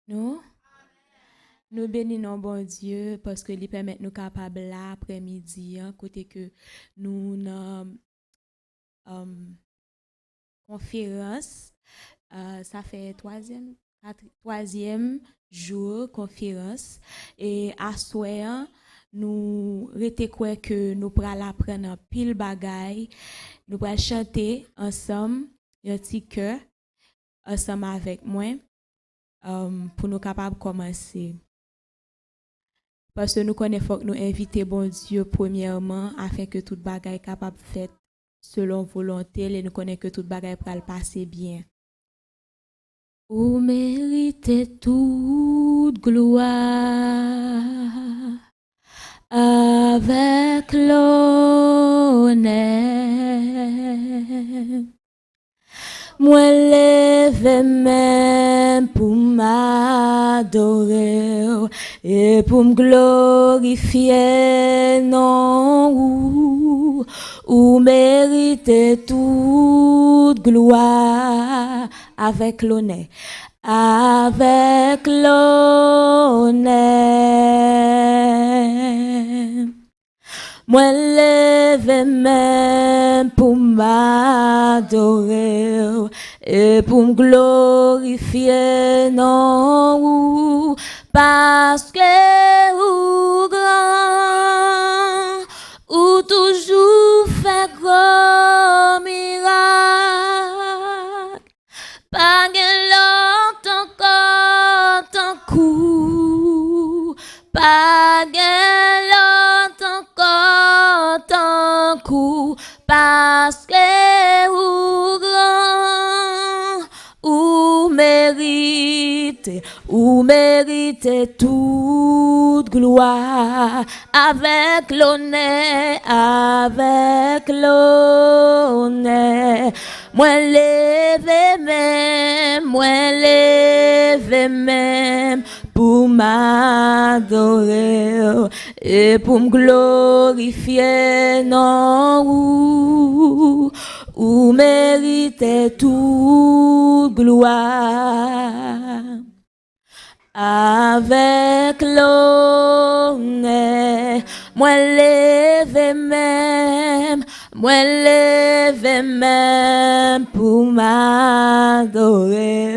Nous, nous bénissons bon Dieu parce que lui permet nous capables là après-midi, hein, côté que nous avons conférence. Ça fait troisième jour conférence et à soir nous rete quoi que nous pourrons apprendre un pile bagaille, nous pourrons chanter ensemble un petit cœur ensemble avec moi pour nous capables de commencer. Parce que nous connaissons que nous inviter bon Dieu premièrement afin que toute bagaille capable faite selon volonté et nous connaissons que toute bagaille pour le passer bien. Vous méritez toute gloire avec l'honneur. Moi lève même pour m'adorer et pour me glorifier non ou mériter toute gloire avec l'honneur moi lève même pour m'adorer et pour me glorifier non parce que ou grand ou toujours fait gros miracle pas l'autre encore tant coup pas l'autre encore tant coup parce que ou grand ou mérite toute gloire avec l'honneur moi lève même pour m'adorer et pour me glorifier non ou mériter toute gloire avec l'honneur moi lève même pour m'adorer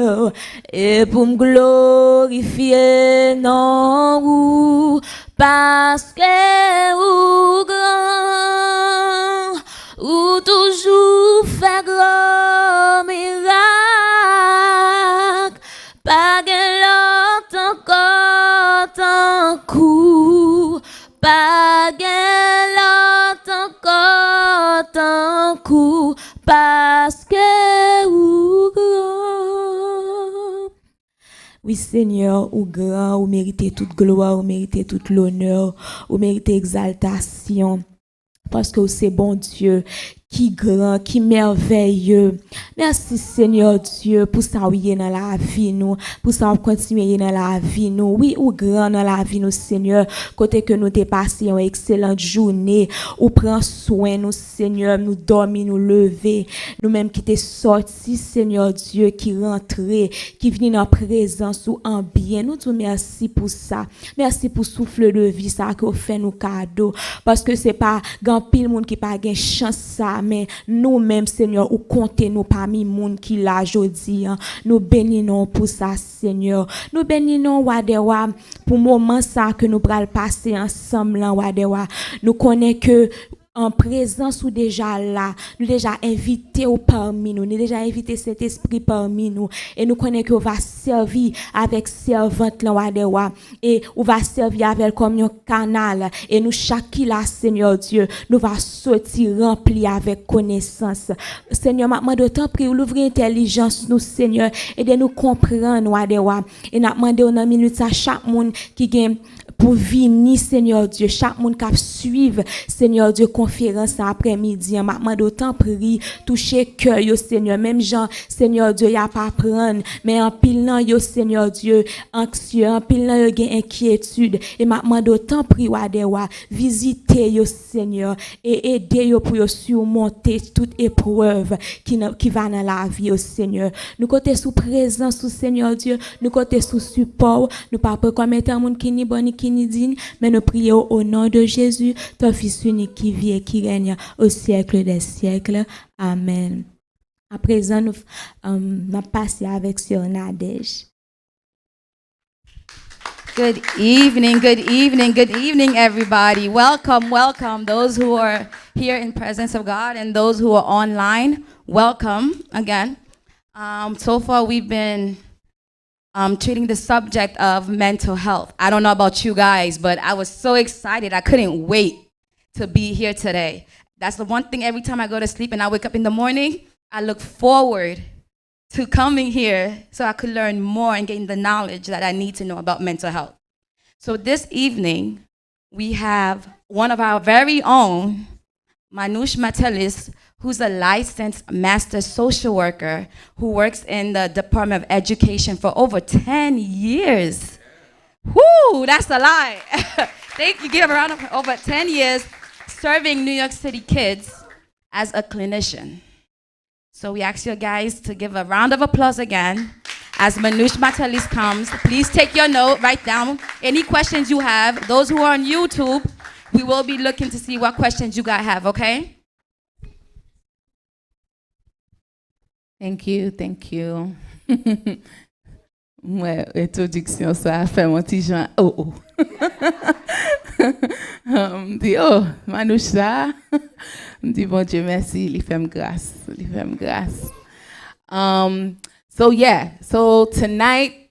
et pour me glorifier non parce que ou grand ou toujours fait gros miracle pas l'autre encore tant coup pas l'autre encore tant coup parce que ou grand. Oui Seigneur, ou grand, ou méritez toute gloire, ou méritez toute l'honneur, ou méritez exaltation. Parce que c'est bon Dieu, qui grand, qui merveilleux. Merci Seigneur Dieu pour ça où il est dans la vie nous, pour ça où continuer dans la vie nous. Oui, ou grand dans la vie nous Seigneur, côté que nous dépassons une excellente journée, ou prend soin nous Seigneur, nous dormir, nous lever, nous même qui t'es sorti Seigneur Dieu, qui rentrer, qui vient dans présence ou en bien. Nous te merci pour ça. Merci pour souffle de vie ça que fait nous cadeau parce que c'est pas grand pile monde qui pas gain chance ça mais nous-mêmes, Seigneur, ou comptez nous parmi monde qui l'a jodi, hein. Nous bénissons pour ça, Seigneur. Nous bénissons, Wadewa, pour moment ça que nous pral passer ensemble, Wadewa. Nous connaissons que en présence ou déjà là, nous déjà invité au parmi nous, nous déjà invité cet esprit parmi nous et nous connaissons qu'on va servir avec servante là et on va servir avec comme un canal et nous chaque là Seigneur Dieu, nous va sortir rempli avec connaissance. Seigneur, m'a demandé autant prier l'ouvrir intelligence nous Seigneur et de nous comprendre et n'a demandé dans minute ça chaque monde qui gagne pour venir, Seigneur Dieu, chaque monde qui suivre, Seigneur Dieu, conférence après-midi, m'a demandé autant prier, toucher cœur, yo Seigneur, même Jean, Seigneur Dieu, y a pas prendre, mais en pilant, yo Seigneur Dieu, anxieux, en pilant, yo gen inquiétude, et m'a demandé autant prier, wadewa, visiter aider yo Seigneur et aider yo pour yo surmonter toute épreuve qui va dans la vie au Seigneur. Nous côté sous présence au Seigneur Dieu, nous côté sous support, nous pas comme étant monde qui ni bon ni qui ni digne, mais nous prions au nom de Jésus, ton fils unique qui vit et qui règne au siècle des siècles. Amen. À présent, nous passons avec Sœur Nadège. Good evening, good evening, good evening, everybody. Welcome, welcome. Those who are here in presence of God and those who are online, welcome again. So far, we've been treating the subject of mental health. I don't know about you guys, but I was so excited. I couldn't wait to be here today. That's the one thing every time I go to sleep and I wake up in the morning, I look forward to coming here so I could learn more and gain the knowledge that I need to know about mental health. So this evening, we have one of our very own, Manoush Matelis, who's a licensed master social worker who works in the Department of Education for over 10 years. Woo, that's a lie. Thank you, give a round of over 10 years serving New York City kids as a clinician. So we ask you guys to give a round of applause again as Manoush Matelis comes. Please take your note, write down any questions you have. Those who are on YouTube, we will be looking to see what questions you guys have, okay? Thank you, thank you. Ouais, introduction ça fait mon petit Jean. Oh. Dit oh, Manouche ça. Dit bon Dieu merci, il fait grâce, il fait grâce. So tonight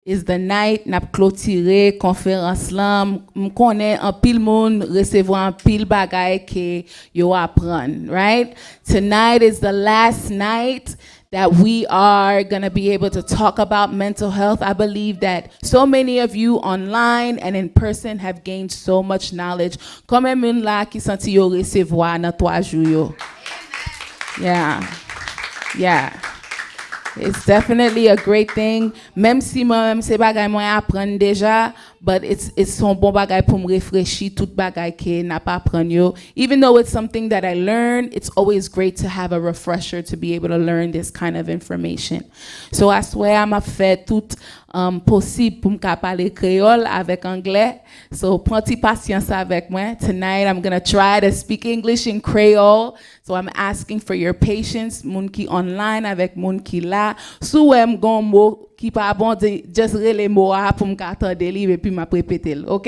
is the night n'a clôturé conférence là, m connaît un pile monde recevoir un pile bagay que yo apprendre, right? Tonight is the last night that we are going to be able to talk about mental health. I believe that so many of you online and in person have gained so much knowledge. Comme moun la qui senti yo recevoir dans 3 jours yo. Yeah. It's definitely a great thing. Même si moi-même c'est bagay moi apprendre déjà, but it's son bon bagay pour me réfléchir tout bagay que n'a pas apprendre yo. Even though it's something that I learned, it's always great to have a refresher to be able to learn this kind of information. So I swear I'm a fait tout possible pour me parler créole avec anglais. So prenez patience avec moi. Tonight I'm going to try to speak English in Creole. So I'm asking for your patience. Moun ki online avec moun ki là. Sou m gon mot qui pas bon just relay mot pour me attendre li et puis m'a répéter. OK?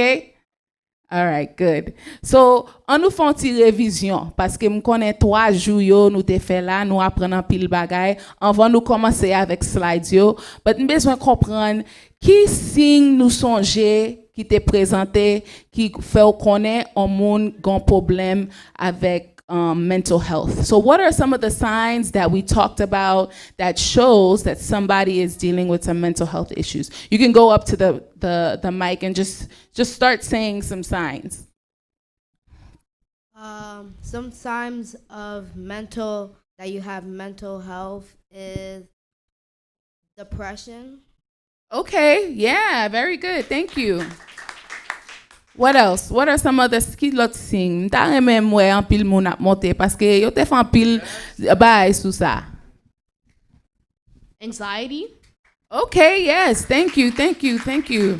All right, good. So, on nous fait une petite révision parce que me connais 3 jours yo nous te fait là, nous apprenons pile bagay avant nous commencer avec slides yo, but nous besoin comprendre qui signe nous songer qui te présenté qui fait connaître un monde gon problème avec mental health. So what are some of the signs that we talked about that shows that somebody is dealing with some mental health issues? You can go up to the mic and just start saying some signs. Some signs of that you have mental health is depression. Okay, yeah, very good. Thank you. What else? What are some other skills things? M'ta remè mwen an pile moun ap monte parce que yo te fè an pile bay sou ça. Anxiety. Okay, yes. Thank you.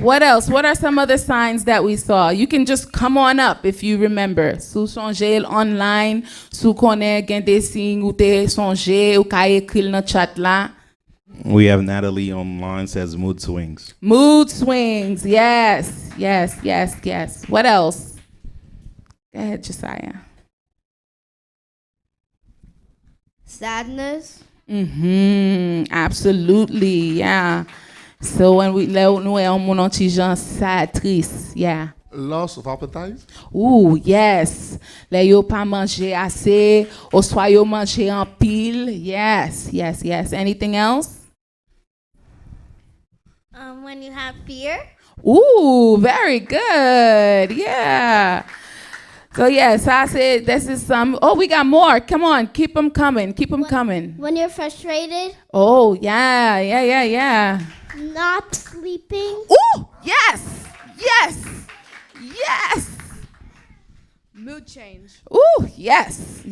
What else? What are some other signs that we saw? You can just come on up if you remember. Sou sonje online, sou konnen gen des signes ou te sonje ou ka écrit dans chat là. We have Natalie online says mood swings. Mood swings, yes. What else? Go ahead, Josiah. Sadness. Absolutely, yeah. So when we nous on mon petit Jean sad, triste, yeah. Loss of appetite. Ooh, yes. Le yo pas manger assez, ou soit yo manger en pile. Yes. Anything else? When you have fear. Ooh, very good. Yeah. So yes, I said this is some. Oh, we got more. Come on, keep them coming. When you're frustrated. Oh, yeah. Not sleeping. Ooh, yes. Mood change. Ooh, yes.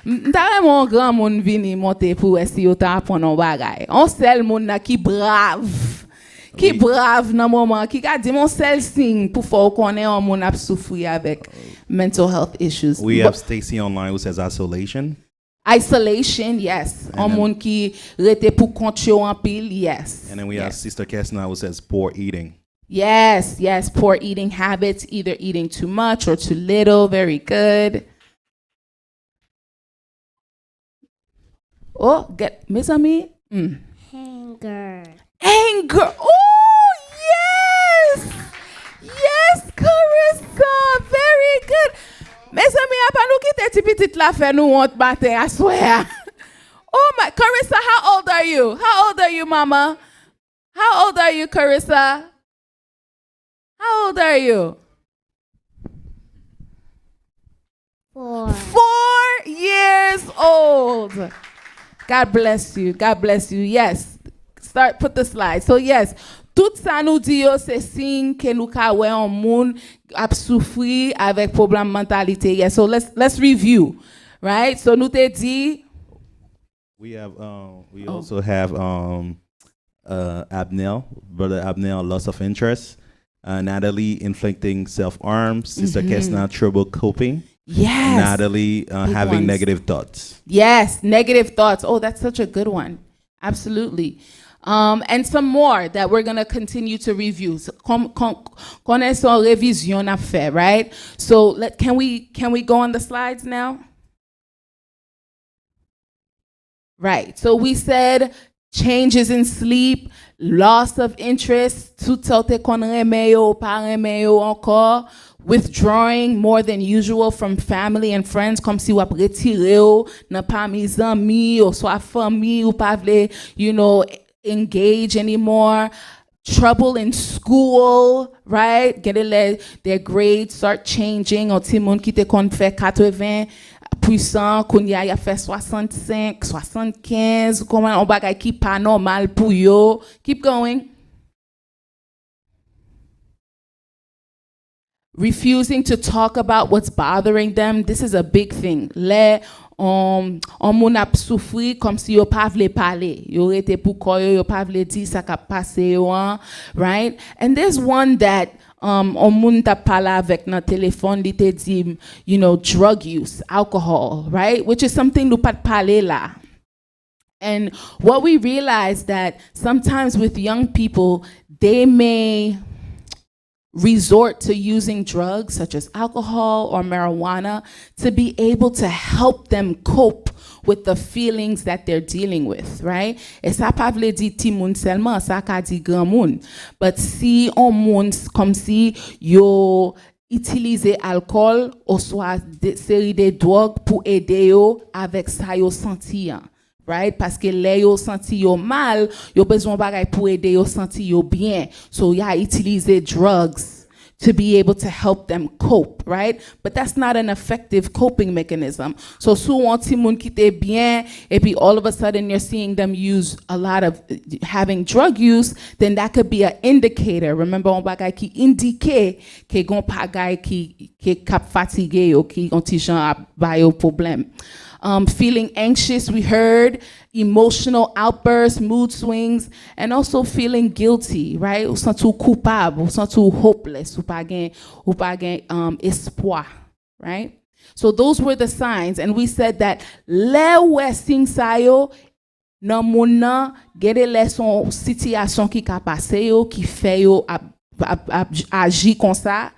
M'ta mon grand moun vini monter pour essayer de apprendre un bagay. On sel moun na ki brave. Qui brave dans moment qui a dit mon seul signe pour faire connaître un moun ap souffrir avec mental health issues. We have Stacy online who says isolation. Isolation, yes. Un moun qui rete pour compte yo en pile, yes. And then we have Sister Kesna who says poor eating. Yes, poor eating habits, either eating too much or too little, very good. Oh, get mes amis. Hanger. Anger. Oh, yes. Yes, Carissa. Very good. Mes amis, a pas nous quitter ti petite la fait nous honte matin, I swear. Oh my, Carissa, how old are you? How old are you, mama? How old are you, Carissa? How old are you? 4. 4 years old. God bless you. God bless you. Yes. Put the slide. So yes, tout ça nous dit yo c'est signe que nous ka wè un monde a souffrir avec problème mentalité. Yes. So let's review. Right? So nous te dit We have we also have Abnel, brother Abnel, loss of interest. Natalie inflicting self-harm. Sister Kesna, trouble coping. yes. Natalie having ones. negative thoughts. Yes, negative thoughts. Oh, that's such a good one. Absolutely. And some more that we're going to continue to review. So, connaissons révision à faire, right? So can we go on the slides now? Right. So we said changes in sleep, loss of interest, tout saute kon reme yo, pa reme yo encore, withdrawing more than usual from family and friends, comme si wap retire yo, nan pa mi zami, ou soit famille, ou pa vle, engage anymore. Trouble in school, right? Their grades start changing, ou ti moun ki te kon fè 80, puissant, qu'on y a fait 65, 75, comment on bagay ki pas normal pour yo. Keep going. Refusing to talk about what's bothering them. This is a big thing. On moun ap soufri comme si yo pa vle pale. Yo rete pou koyo, yo pa vle di sa ka pase yo an, right? And there's one that on moun ta pale avec nan téléphone li te di, drug use, alcohol, right? Which is something nou pat pale la. And what we realized that sometimes with young people, they may resort to using drugs such as alcohol or marijuana to be able to help them cope with the feelings that they're dealing with, right? Et ça pa vle di ti moun seulement, ça ka di grand moun. But si on moun comme si yo utiliser alcool ou soit série de drogues pour aider yo avec ça yo senti. Right? Parce que les yo senti yo mal, yo besoin bagay pour aider yo senti yo bien. So ya utiliser drugs to be able to help them cope, right? But that's not an effective coping mechanism. So souvent ti moun ki te bien, et puis all of a sudden you're seeing them use a lot of having drug use, then that could be an indicator. Remember on bagay ki indike ke gon bagay ki kap fatigué ou ki gon ti jan ap ba yo problème. Feeling anxious, we heard, emotional outbursts, mood swings, and also feeling guilty, right? Ou sentou coupable, ou sentou hopeless, ou pa gen espoir, right? So those were the signs, and we said that le we sing sa yo, nan moun nan, gede le son situation ki ka pase yo, ki fe yo agi kon sa,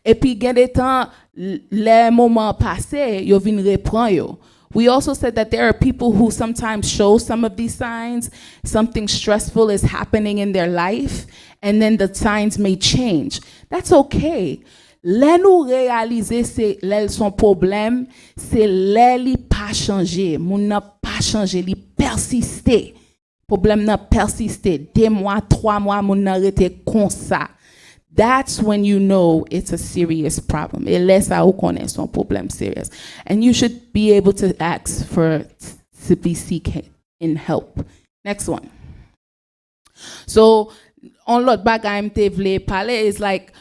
et puis gede tan le moment passé, yo vin repran yo. We also said that there are people who sometimes show some of these signs. Something stressful is happening in their life, and then the signs may change. That's okay. Lè nou réaliser c'est lè son problème, c'est lè li pa changer. Moun nan pa changer, li persiste. Problème nan persiste. 2 mois, 3 mois, moun nan rete kon sa. That's when you know it's a serious problem. Et lè sa ou konnen son problème serious. And you should be able to ask to be seeking in help. Next one. So, on lot bagay mte vle pale is like,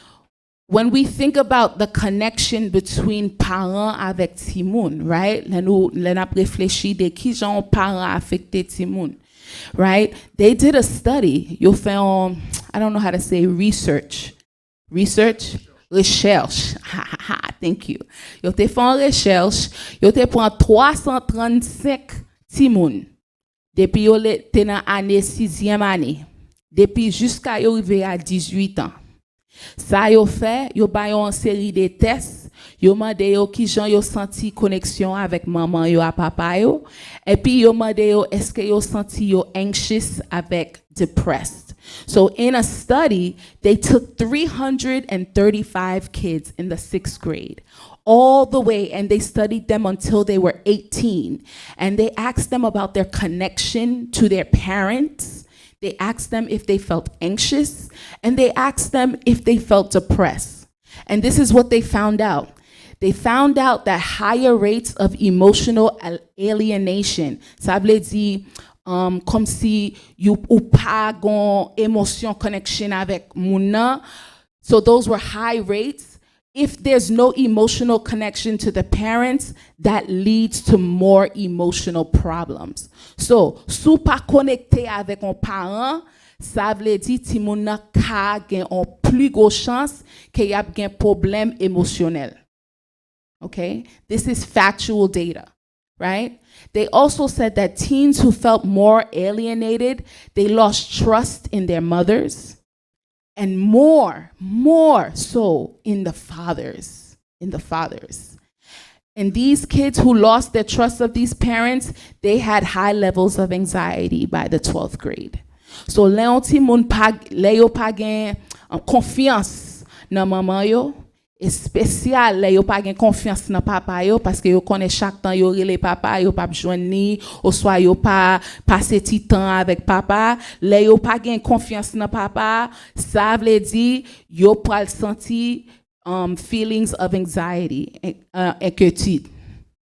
when we think about the connection between parents avec timoun, right? Là nous réfléchi de qui genre parents affecté timoun, right? They did a study. You found, I don't know how to say research. Recherche. Thank you. Yo te fait une recherche. Yo te prend 335 timoun. Depuis yo te dans année 6e année. Depuis jusqu'à yo arrivé à 18 ans. Ça yo fait, yo ba yo une série de tests, yo mande yo qui jan yo senti connexion avec maman yo à papa yo, et puis yo mande yo est-ce que yo senti yo anxious avec depressed. So in a study, they took 335 kids in the 6th grade, all the way, and they studied them until they were 18, and they asked them about their connection to their parents. They asked them if they felt anxious, and they asked them if they felt depressed. And this is what they found out. They found out that higher rates of emotional alienation, ça veut dire comme si you ou pas gon émotion connection avec moun nan. So those were high rates. If there's no emotional connection to the parents, that leads to more emotional problems. So, sou pa connecté avec un parent, ça veut dire ti moun nan ka gen un plus gros chance que y a gen problème émotionnel. Okay? This is factual data, right? They also said that teens who felt more alienated, they lost trust in their mothers. And more so in the fathers. And these kids who lost their trust of these parents, they had high levels of anxiety by the 12th grade. So, Léon Timoun Léo pa gen confiance nan maman yo, spécial Léo pa gen confiance nan papa yo parce que yo connaît chaque temps yo rele papa yo pa joindre ni, ou soit yo pa passer ti temps avec papa, Léo pa gen confiance nan papa, ça veut dire yo pral senti feelings of anxiety, inquiétude.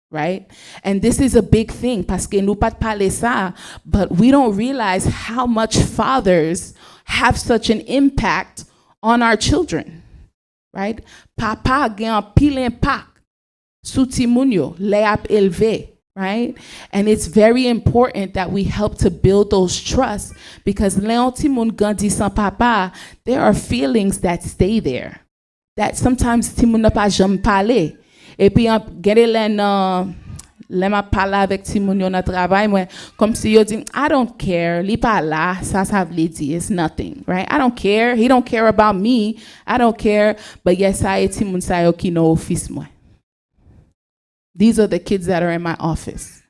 Right? And this is a big thing parce que nous pas parler ça, but we don't realize how much fathers have such an impact on our children. Right? Papa gen un pile impact sou ti moun yo, le ap elve, right? And it's very important that we help to build those trusts because le an ti moun grandi sans papa, there are feelings that stay there. That sometimes ti moun n'a pas jam parler. Et puis gade le ma parle avec ti moun yo nan travail moi comme si yo dit I don't care, li pa la, ça vle di, it's nothing, right? I don't care, he don't care about me, I don't care, but yes I ti moun sa yo ki no office moi. These are the kids that are in my office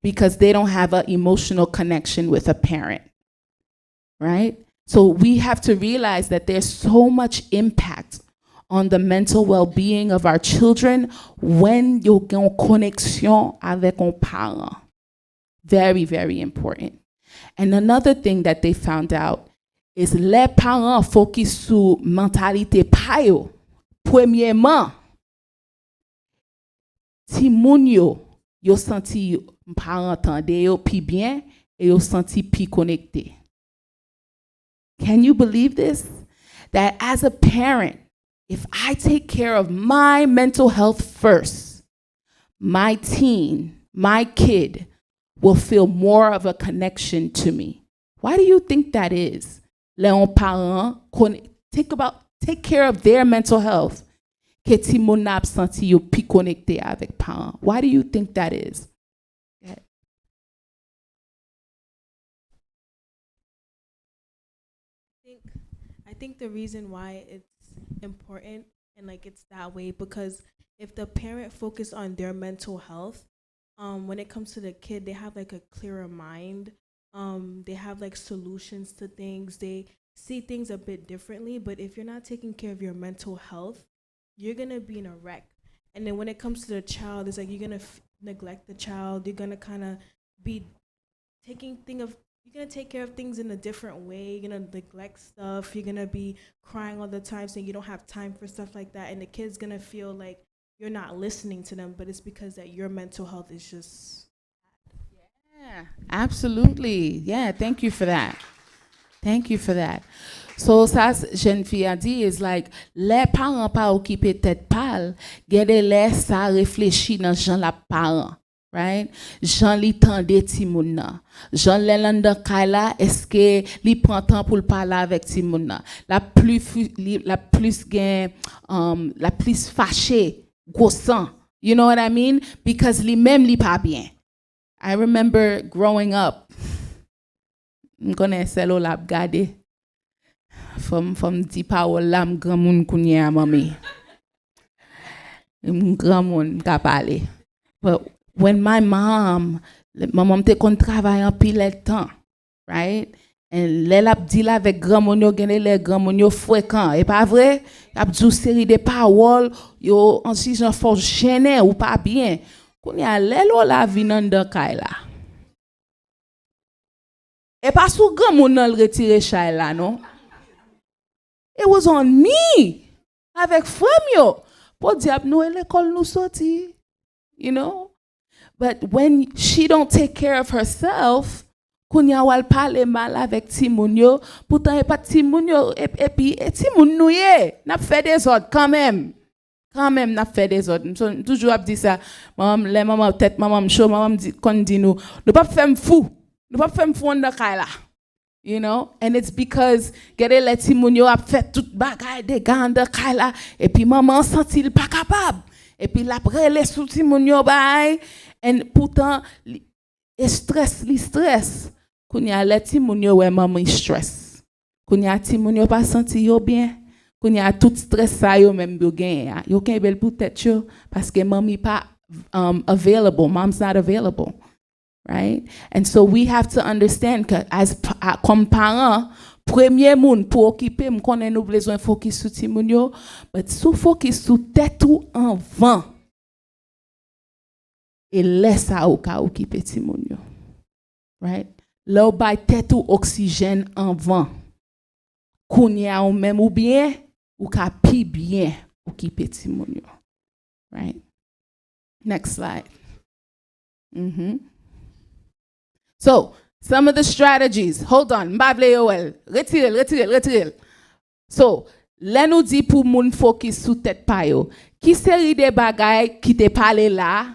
because they don't have an emotional connection with a parent, right? So we have to realize that there's so much impact on the mental well-being of our children when you get en connexion avec un parent. Very, very important. And another thing that they found out is les parents focus sur mentalité pa yo. Premièrement, ti moun yo senti parent tande yo pi bien et yo senti pi connecté. Can you believe this? That as a parent, if I take care of my mental health first, my teen, my kid will feel more of a connection to me. Why do you think that is? Les parents take care of their mental health. Que ti moun ap senti yo pi connecté avec parents. Why do you think that is? I think the reason why it's important and like it's that way because if the parent focus on their mental health, when it comes to the kid, they have like a clearer mind. They have like solutions to things. They see things a bit differently. But if you're not taking care of your mental health, you're gonna be in a wreck. And then when it comes to the child, it's like you're gonna neglect the child. You're gonna kind of be you're gonna take care of things in a different way. You're gonna neglect stuff. You're gonna be crying all the time, saying you don't have time for stuff like that. And the kid's gonna feel like you're not listening to them, but it's because that your mental health is just. Yeah, absolutely. Yeah, thank you for that. So ça jeune fille a dit is like les parents pas occupé tête pâle, gade les ça réfléchit dans Jean la parent. Right? Jean li tande ti moun nan. Jean le lan de kala, est-ce que li prend temps pour parler avec ti moun nan? La plus gen, la plus fâchée, gros sang. You know what I mean? Because li même li pas bien. I remember growing up. M'konne selo la gade. From di parole la m'gran moun kounye a mami. M'gran moun ka pale. But when my mom te kon travay an pile temps, right? And lè lap di la avec grand moun yo gene le grand moun yo fréquent. Et pas vrai? Ap djou série de paroles yo en si jan fò gêné ou pas bien. Koun ya lè lo la vinan de kay la. Et pas sou grand moun nan l retire chay la, non? It was on me. Avec frère yo. Po diap nou e l'école nou sorti. You know? But when she don't take care of herself, kounya wal parle mal avec ti moun yo, pourtant e pas ti moun yo, et puis ti moun nou ye, n'a fait des autres quand même. Quand même n'a fait des autres. So, toujours ap di ça, maman tête maman show, maman dit kon di nou pas faire fou. Nou pas faire fou en kay la. You know? And it's because gade let ti moun yo ap fait tout bagay de gande kay la, et puis maman senti il pas capable. Et puis la prele sou ti moun yo bay. And pourtant, stress. Kounya let ti moun yo we maman stress. Kounya ti moun yo pas senti yo bien. Kounya tout stress sa yo même yo gen. Yo ken bel pou tête yo parce que mami pas available. Mom's not available. Right? And so we have to understand que comme parents, premier moun pour occuper m konnen nou besoin focus sur ti moun yo, but sou focus sur tête ou en vent. Et laisse à ou ka occuper ti moun yo. Right? Là ou bay tête ou oxygène en vent. Kounya ou même ou bien ou ka pi bien occuper ti moun yo. Right? Next slide. So, some of the strategies. Hold on. Mbavle yo el. Retirel. So, lè nou di pou moun focus sou tête pa yo. Ki série de bagay ki te pale la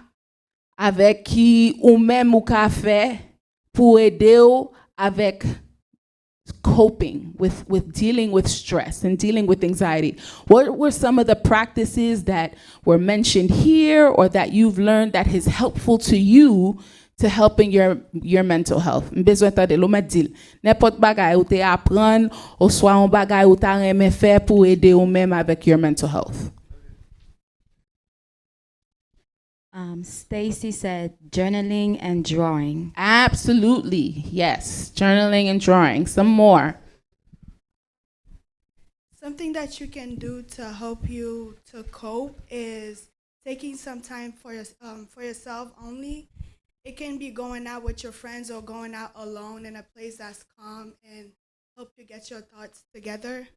avec qui ou même ou ka fait pour aider ou avec coping with dealing with stress and dealing with anxiety. What were some of the practices that were mentioned here or that you've learned that is helpful to you to helping your mental health? M'besoin tande lo m'a dit n'importe bagay ou te apprendre ou soit un bagay ou ta reme faire pour aider ou même avec your mental health. Stacy said journaling and drawing. Absolutely, yes. Journaling and drawing. Some more. Something that you can do to help you to cope is taking some time for yourself only. It can be going out with your friends or going out alone in a place that's calm and help you get your thoughts together.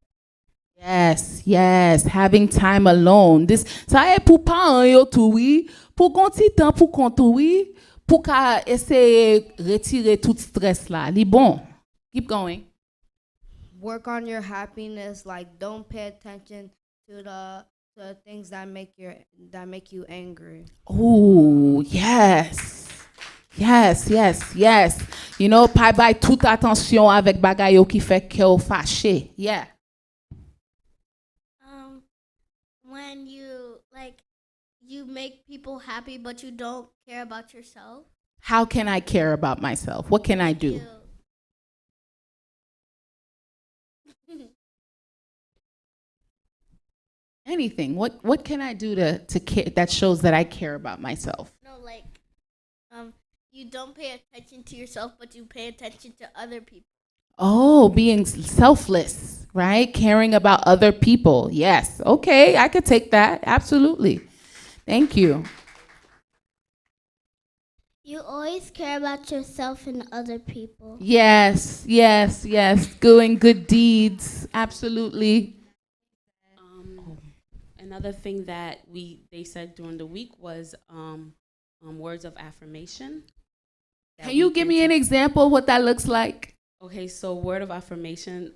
Yes, having time alone. This ça est pour parents yo tout oui, pour gonti temps pour compte oui, pour ka essayer retirer tout stress là. Li bon. Keep going. Work on your happiness. Like, don't pay attention to the things that make you angry. Oh, yes. You know, pas bay toute attention avec bagay yo qui fait que ou fâché. Yeah. When you make people happy but you don't care about yourself. How can I care about myself? What can I do? Anything. What can I do to care that shows that I care about myself? No, you don't pay attention to yourself but you pay attention to other people. Oh, being selfless, right? Caring about other people. Yes. Okay, I could take that. Absolutely. Thank you. You always care about yourself and other people. Yes. Doing good deeds. Absolutely. Another thing that they said during the week was words of affirmation. Can you give me an example of what that looks like? Okay, so word of affirmation,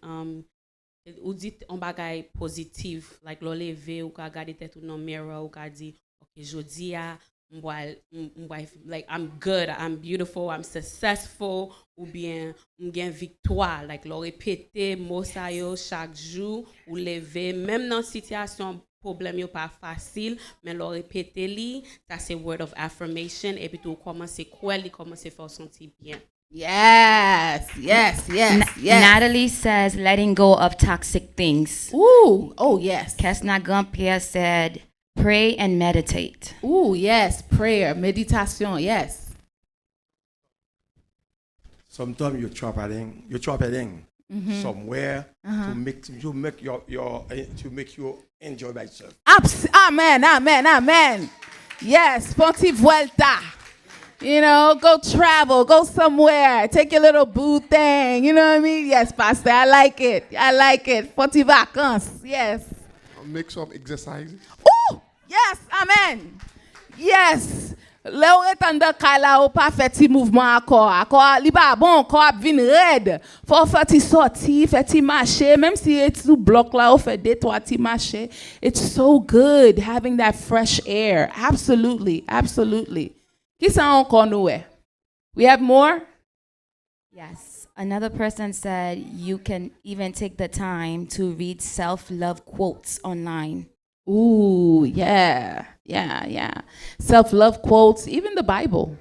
ou dit on bagay positif, like lo leve ou ka gade tête ou nan mirror ou ka di, ok, jodi a, like I'm good, I'm beautiful, I'm successful, ou bien m'gen victoire, like lo répéter mot sa yo chaque jour ou lever, même dans situation problème yo pas facile, mais lo répéter li, ça c'est word of affirmation, et puis tout commencer quoi, li commencer faire sentir bien. Yes, yes, yes, yes. Natalie says letting go of toxic things. Ooh, oh yes. Kesna Gumpierre said pray and meditate. Ooh, yes, prayer, meditation, yes. Sometimes you're traveling somewhere to make you enjoy yourself. Amen, amen, amen. Yes, Ponti Vuelta. You know, go travel, go somewhere, take your little boo thing. You know what I mean? Yes, Pastor, I like it. I like it. Ponti vacances, yes. Make some exercises. Ooh, yes, amen. Yes. Le ou etan de kala ou pa fè ti mouvement akor li ba bon, akor ap vin red. Faut fè ti sorti, fè ti marcher, même si et sou bloc là ou fè 2-3 ti marcher. It's so good having that fresh air. Absolutely, absolutely. Qui ça encore nous? We have more? Yes. Another person said you can even take the time to read self-love quotes online. Ooh, yeah. Self-love quotes, even the Bible,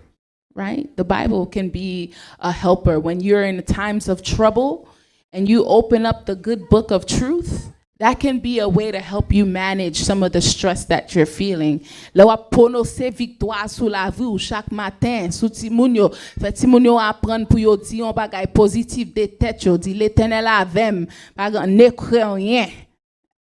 right? The Bible can be a helper when you're in times of trouble and you open up the good book of truth. That can be a way to help you manage some of the stress that you're feeling. Le wap prononcer victoire sous la vie ou chaque matin, sous ti moun yo, fait ti moun yo apprendre pour yo di yon bagay positif de tête yo, di l'Éternel avem, bagay ne kre rien.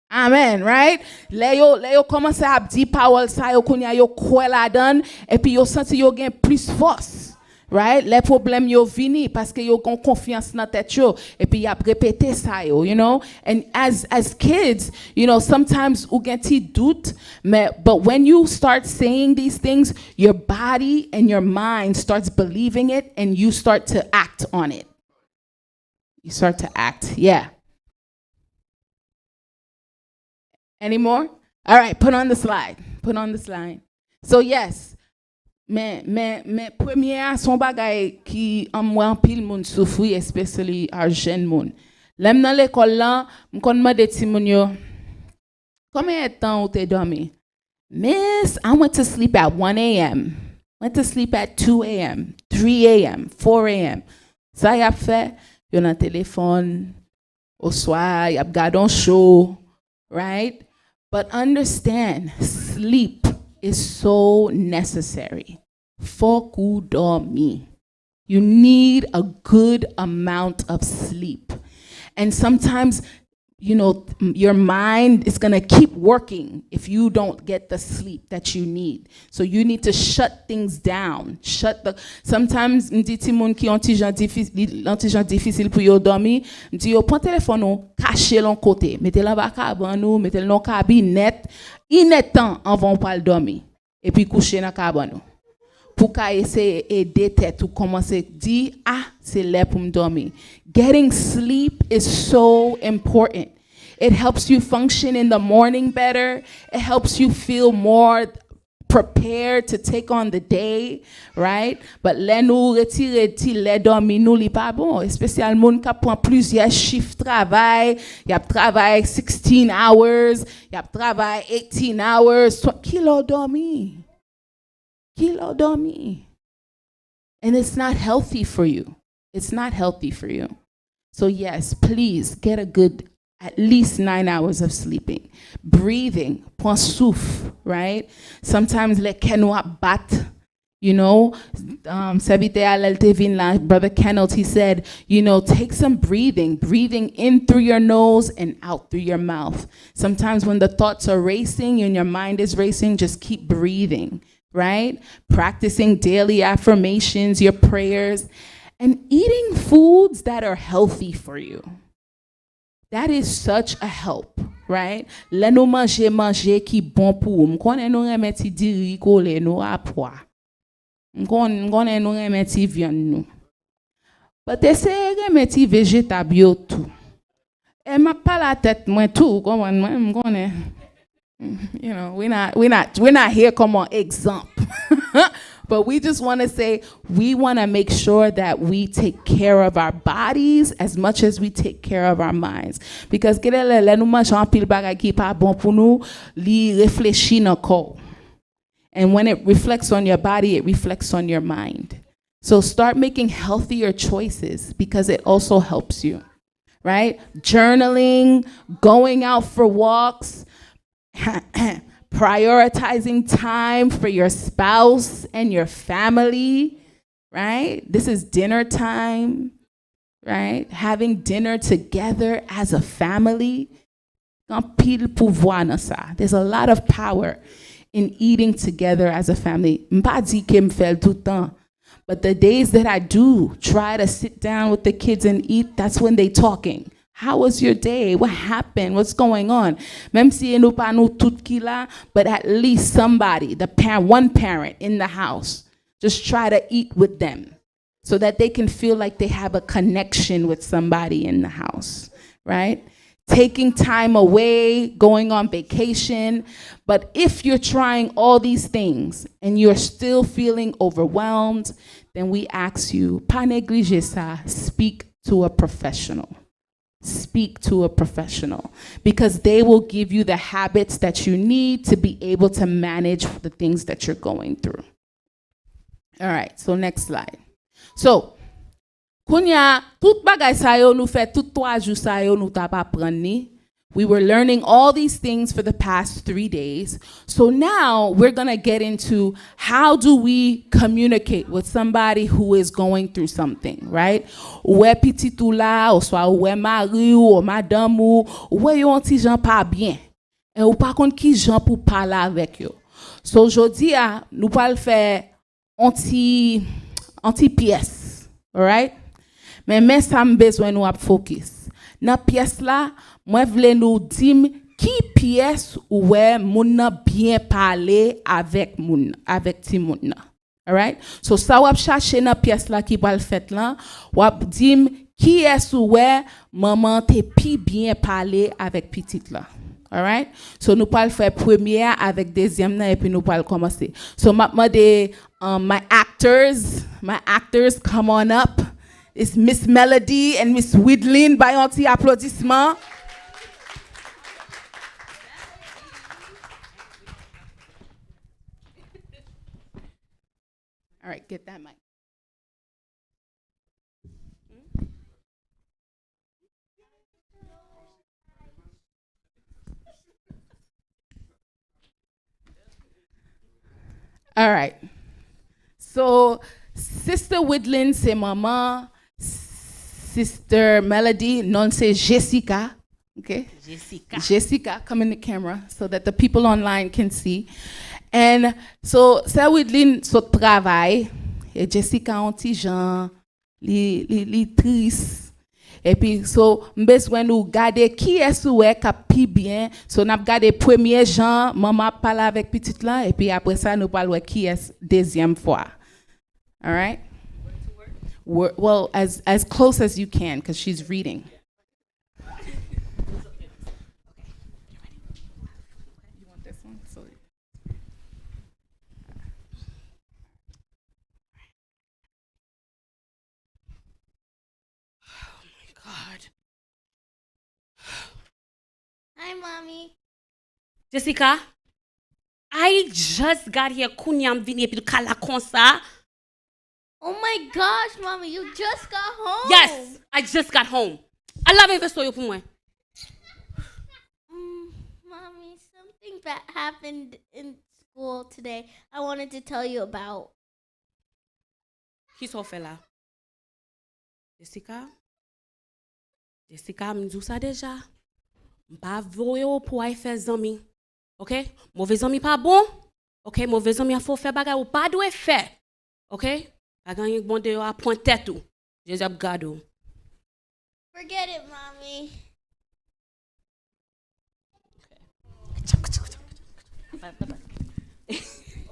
Amen, right? Le yo commence à di parole sa yo konya yo kwe la dan, et puis yo senti yo gen plus force. Right? Les problèmes yo vini parce que yo gon confiance dans tête yo et puis y a répété ça yo, you know? And as kids, you know, sometimes ou gen ti doute, but when you start saying these things, your body and your mind starts believing it and you start to act on it. You start to act. Yeah. Any more? All right, put on the slide. So yes, mais premier son bagay qui en moi pile moun souffri, especially our jeune moun. Lem dans l'école là, m'kon mande ti moun yo, combien de temps ou te dormi? Miss, I went to sleep at 1 a.m. Went to sleep at 2 a.m., 3 a.m., 4 a.m. Ça y a fait, yo nan téléphone, au soir, y a gade un show, right? But understand, sleep is so necessary. Faut kou dormi. You need a good amount of sleep. And sometimes, you know, your mind is going to keep working if you don't get the sleep that you need. So you need to shut things down. Sometimes, m'di ti moun ki antijan difficile pour yo dormi, m'di yo prend téléphone ou caché l'on côté, mettez la baka ban nou, mettez l'on cabinet, inetan avant pas dormi. Et puis coucher dans cabinet. Pour ka essayer aider tête ou commencer dire c'est là pour me dormir. Getting sleep is so important. It helps you function in the morning better. It helps you feel more prepared to take on the day, right? But là nous retirer ti les dormir nous li pas bon, spécialement moun qui prend plusieurs chiffres travail, y a travail 16 hours, y a travail 18 hours, qui l'a dormi? And it's not healthy for you. It's not healthy for you. So yes, please get a good at least 9 hours of sleeping. Breathing, point souffle, right? Sometimes le kenwa bat, you know. Brother Kenneth, he said, you know, take some breathing in through your nose and out through your mouth. Sometimes when the thoughts are racing and your mind is racing, just keep breathing. Right? Practicing daily affirmations, your prayers, and eating foods that are healthy for you. That is such a help, right? Le nou manger qui bon pour ou. M'konnen nou remeti diri kole nou apwa. M'konnen nou remeti viande nou. But essaye remeti vegetabio tout. Et m'a pas la tête moi tout, comment moi me connais. You know, we're not here comme an example. But we just want to say we want to make sure that we take care of our bodies as much as we take care of our minds. Because nous mangeons pile bagay qui pas bon pour nous, li réfléchir nan corps. And when it reflects on your body, it reflects on your mind. So start making healthier choices because it also helps you, right? Journaling, going out for walks, prioritizing time for your spouse and your family, right? This is dinner time, right? Having dinner together as a family. There's a lot of power in eating together as a family. But the days that I do try to sit down with the kids and eat, that's when they talking. How was your day? What happened? What's going on? Même si nous pas nous tout qui là, but at least somebody, one parent in the house, just try to eat with them so that they can feel like they have a connection with somebody in the house, right? Taking time away, going on vacation. But if you're trying all these things and you're still feeling overwhelmed, then we ask you, pas négliger ça, speak to a professional. Speak to a professional because they will give you the habits that you need to be able to manage the things that you're going through. All right, so next slide. So, Kounya, tout bagay sa yo nou fait tout 3 jours sa yo nou t'a pa pran ni. We were learning all these things for the past 3 days. So now we're going to get into how do we communicate with somebody who is going through something, right? Ou petit ou la, ou soit ou mari ou madame ou yon ti jan pa bien. Et ou pa kon ki jan pou parler avec yo. So aujourd'hui nous pa le faire anti pièce, all right? Mais ça me besoin nous ap focus. Dans pièce là, moi vle nous dim qui pièce ou moun nan bien parler avec ti moun nan. All right? So ça wap chercher dans pièce là qui pral fait là, wap dim qui est ou maman te pi bien parler avec petite là. All right? So nous pral faire première avec deuxième nan et puis nous pral commencer. So my actors come on up. It's Miss Melody and Miss Widlin by anti applaudissement. All right, get that mic. All right. So, Sister Widlin, c'est maman. Sister Melody, non c'est Jessica. Okay? Jessica, come in the camera so that the people online can see. And so, ça Widlin so travail. Et Jessica anti Jean, li triste. Et puis so besoin nous garder qui est soué qui bien. So n'a garder premier Jean, maman parle avec petite là et puis après ça nous parlons qui est deuxième fois. All right? Well, as close as you can, because she's reading. You want this one? So. Oh my God. Hi, Mommy. Jessica, I just got here. Kunyam vini epi kala konsa. Oh my gosh, Mommy, you just got home. Yes, I just got home. I love it for you. Mommy, something bad happened in school today. I wanted to tell you about. Qui so fela? Jessica, m'dou sa deja. M'pa voyo pou ay fè zami. OK? Mauvais zami pas bon. OK? Mauvais zami a faut faire bagay ou pas dwe fè. OK? Bagay yon bon de yo a point tête ou. Jésus ap gado. Forget it, Mommy.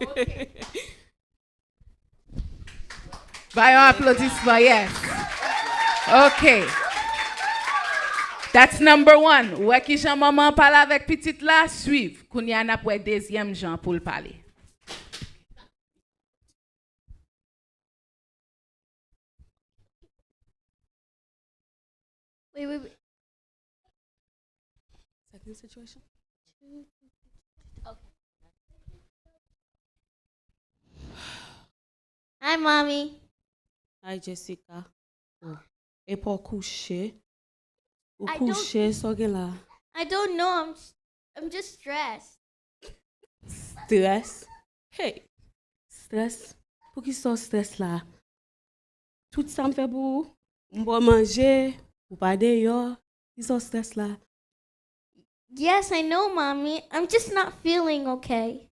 Okay. By applaudissement, yes. Okay. That's number one. Ou qui Jean maman parle avec petite là, suivre. Kounya n'a pour deuxième Jean pour le parler. Wait. Second situation. Hi, mommy. Hi, Jessica. Oh. Et pour coucher. Ou I don't- coucher, so gen là. I don't know. I'm just stressed. Stress. Hey. Stress. Pour qui sont stress là? Tout ça me fait pour manger, pour pas dehors. Qui sont stress là? Yes, I know, mommy. I'm just not feeling okay.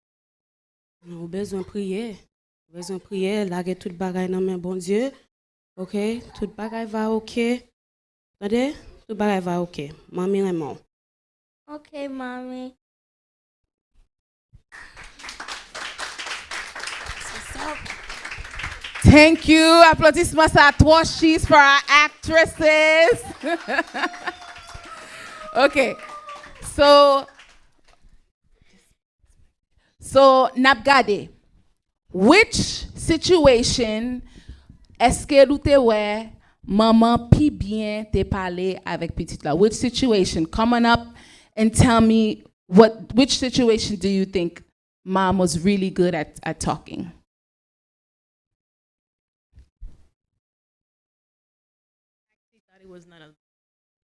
On a besoin de prier. Besoin de prier, lâcher tout bagay dans main bon Dieu. OK? Tout bagay va OK. Attendez? Tout bagay va OK. Maman Raymond. Okay, mommy. Thank you. Applaudissements à trois cheese for our actresses. Okay. So nap gade. Which situation est-ce que ou te wè maman pi bien te parler avec petite là? Which situation? Come on up and tell me which situation do you think mom was really good at talking? Thought it was none of.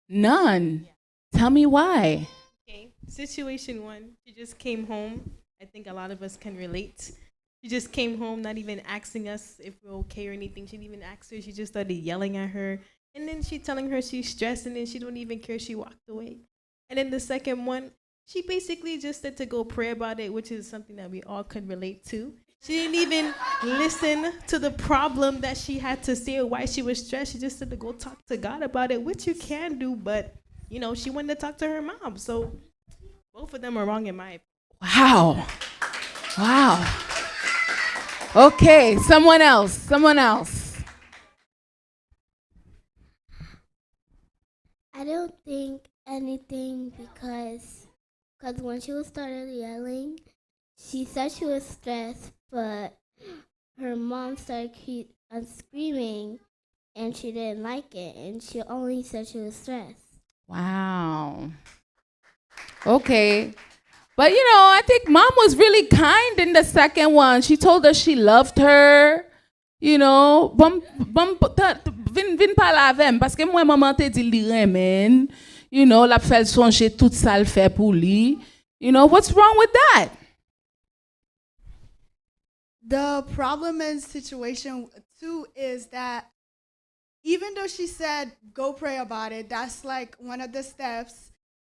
None. Tell me why. Okay. Situation one. She just came home. I think a lot of us can relate. She just came home, not even asking us if we're okay or anything. She didn't even ask her. She just started yelling at her. And then she telling her she's stressed, and then she don't even care. She walked away. And then the second one, she basically just said to go pray about it, which is something that we all could relate to. She didn't even listen to the problem that she had to say or why she was stressed. She just said to go talk to God about it, which you can do, but you know, she wanted to talk to her mom. So both of them are wrong in my opinion. Wow. Okay, someone else. I don't think anything because when she was started yelling, she said she was stressed, but her mom started screaming, and she didn't like it, and she only said she was stressed. Wow. Okay. But you know, I think mom was really kind in the second one. She told her she loved her. You know, vin pa la vem, parce que moi maman te dit li remen. You know, la fait songer tout ça le fait pour lui. You know, what's wrong with that? The problem in situation two is that even though she said go pray about it, that's like one of the steps.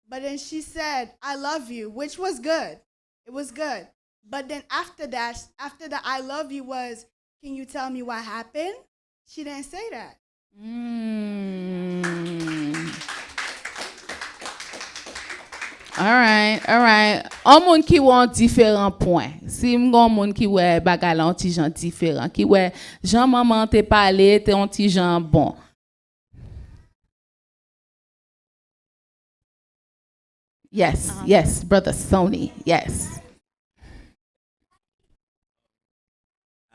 But then she said, I love you, which was good. It was good. But then after that, after the I love you was, can you tell me what happened? She didn't say that. All right. On moun ki wè différents points. Si m'gon moun ki wè bagay la ti jan différent, ki wè jan maman te parlé, te on ti jan bon. Yes, brother Sony. Yes.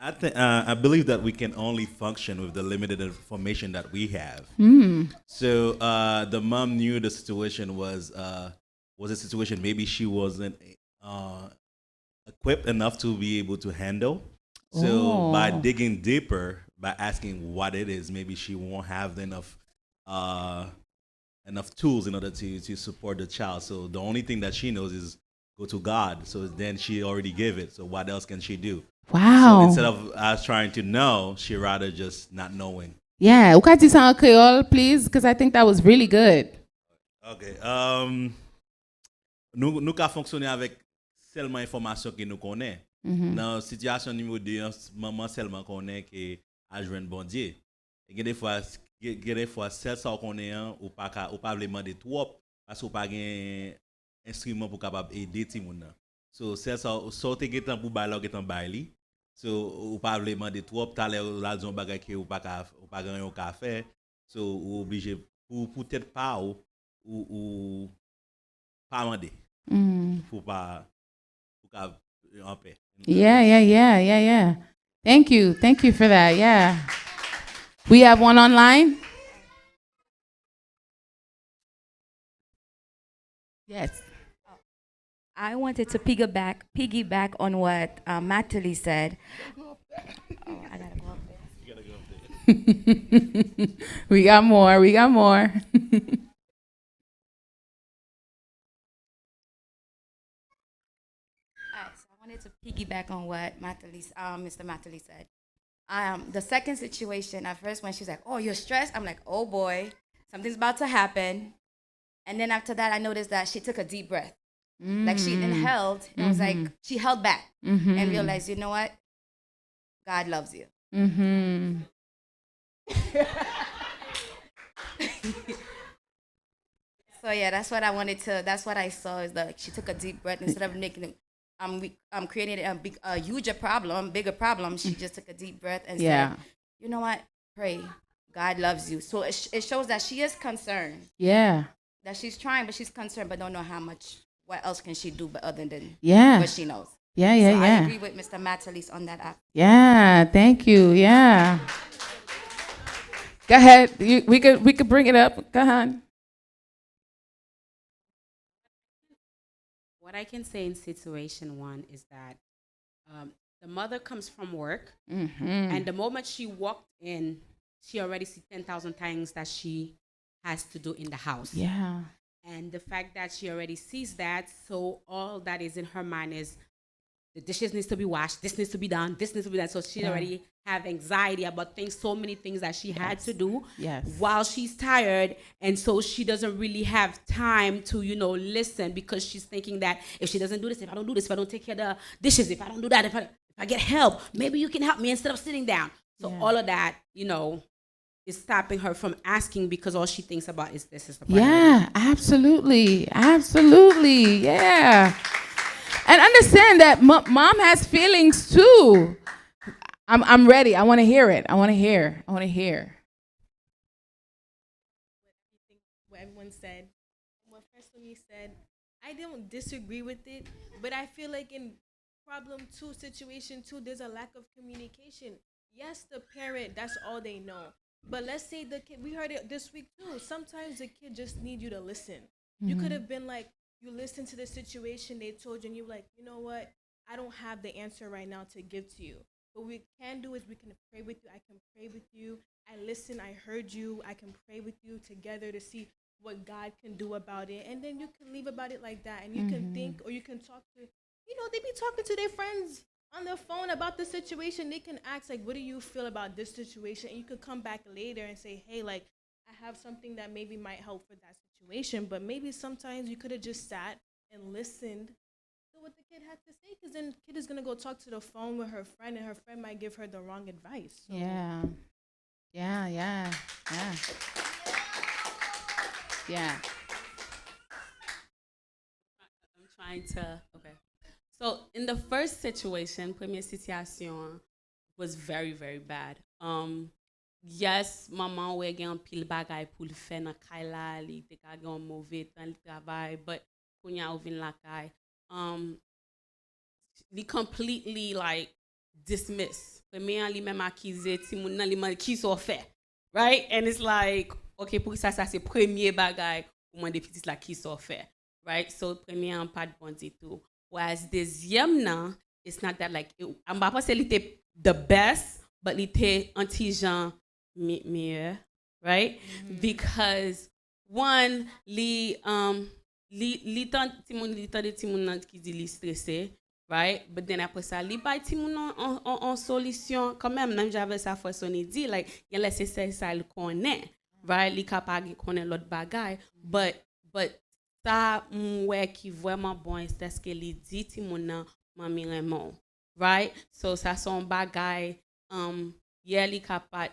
I believe that we can only function with the limited information that we have. So the mom knew the situation was a situation maybe she wasn't equipped enough to be able to handle. So by digging deeper, by asking what it is, maybe she won't have enough tools in order to support the child. So the only thing that she knows is go to God. So then she already gave it. So what else can she do? Wow. So instead of us trying to know, she rather just not knowing. Yeah, ou ka di sa en Creole, please, because I think that was really good. Okay. Nous ka fonctionner avec seulement information que nous connaît. Dans situation numéro 2, maman seulement connaît que a joindre bon Dieu. Et des fois celle ça connaît ou pas demander trop parce que pas gain instrument pour capable aider ti moun nan. So celle ça sorte getan pour ba log getan baili. So ou pas demander trop tout à l'heure la zone bagay que ou pas gain au café. So ou obligé pour peut-être pas ou ou pas mandé pour pas en paix. Yeah. Thank you for that. Yeah. We have one online. Yes. I wanted to piggyback on what Natalie said. Oh, I gotta go up there. You gotta go up there. We got more. Alright, so I wanted to piggyback on what Mr. Matali said. The second situation, at first when she's like, "Oh, you're stressed," I'm like, "Oh boy, something's about to happen." And then after that, I noticed that she took a deep breath, like she inhaled and was like, she held back and realized, you know what, God loves you. So yeah, that's what I saw is that she took a deep breath instead of making it, creating a bigger problem. She just took a deep breath and said, you know what, pray, God loves you. So it shows that she is concerned. Yeah. That she's trying, but she's concerned, but don't know what else can she do but other than what she knows. Yeah. I agree with Mr. Matalis on that app. Yeah, thank you. Yeah. Go ahead. We could bring it up. Go ahead. What I can say in situation one is that the mother comes from work, and the moment she walked in, she already see 10,000 things that she has to do in the house. Yeah. And the fact that she already sees that, so all that is in her mind is the dishes needs to be washed, this needs to be done, this needs to be done. So she already have anxiety about so many things that she had to do while she's tired. And so she doesn't really have time to, listen, because she's thinking that if she doesn't do this, if I don't do this, if I don't take care of the dishes, if I don't do that, if I get help, maybe you can help me instead of sitting down. So all of that, is stopping her from asking because all she thinks about is this is the priority. Yeah, absolutely. Yeah. And understand that mom has feelings too. I'm ready. I want to hear it. I want to hear. What everyone said, what First said, I don't disagree with it, but I feel like in problem 2, situation 2, there's a lack of communication. Yes, the parent, that's all they know. But let's say the kid, we heard it this week too. Sometimes the kid just need you to listen. You could have been like, you listened to the situation they told you, and you like, you know what? I don't have the answer right now to give to you. What we can do is we can pray with you. I can pray with you. I listen. I heard you. I can pray with you together to see what God can do about it. And then you can leave about it like that. And you can think, or you can talk to, they be talking to their friends on their phone about the situation. They can ask, like, what do you feel about this situation? And you could come back later and say, hey, like, I have something that maybe might help for that situation. But maybe sometimes you could have just sat and listened to what the kid had to say, because then the kid is going to go talk to the phone with her friend, and her friend might give her the wrong advice. So. Yeah. I'm trying to, okay. So in the first situation, première situation was very, very bad. Yes, maman wè gen pile bagay pou l fè nan kay la, li te ka gen mauvais temps li travay, but kounya ou vin la kay, li completely like dismiss. Première li même akize ti moun nan li man ki so fè, right? And it's like, okay, pour ça c'est premier bagay ou man de petit la ki so fè, right? So première an pas de bon dit tout. Whereas deuxième nan, it's not that like, I'm pas pense li te the best, but li te anti-jan meilleur, right? Because one, li tan ti moun nan ki di li stressé, right? But then après ça, li bay ti moun en solution quand même, même j'avais sa façon de dire, like, yon laisse ça le connaît, right? Li kapag connaît l'autre bagay, but ça mwe qui vraiment bon, c'est ce que li dit ti moun nan mami Raymond, right? So ça son bagay, li kapag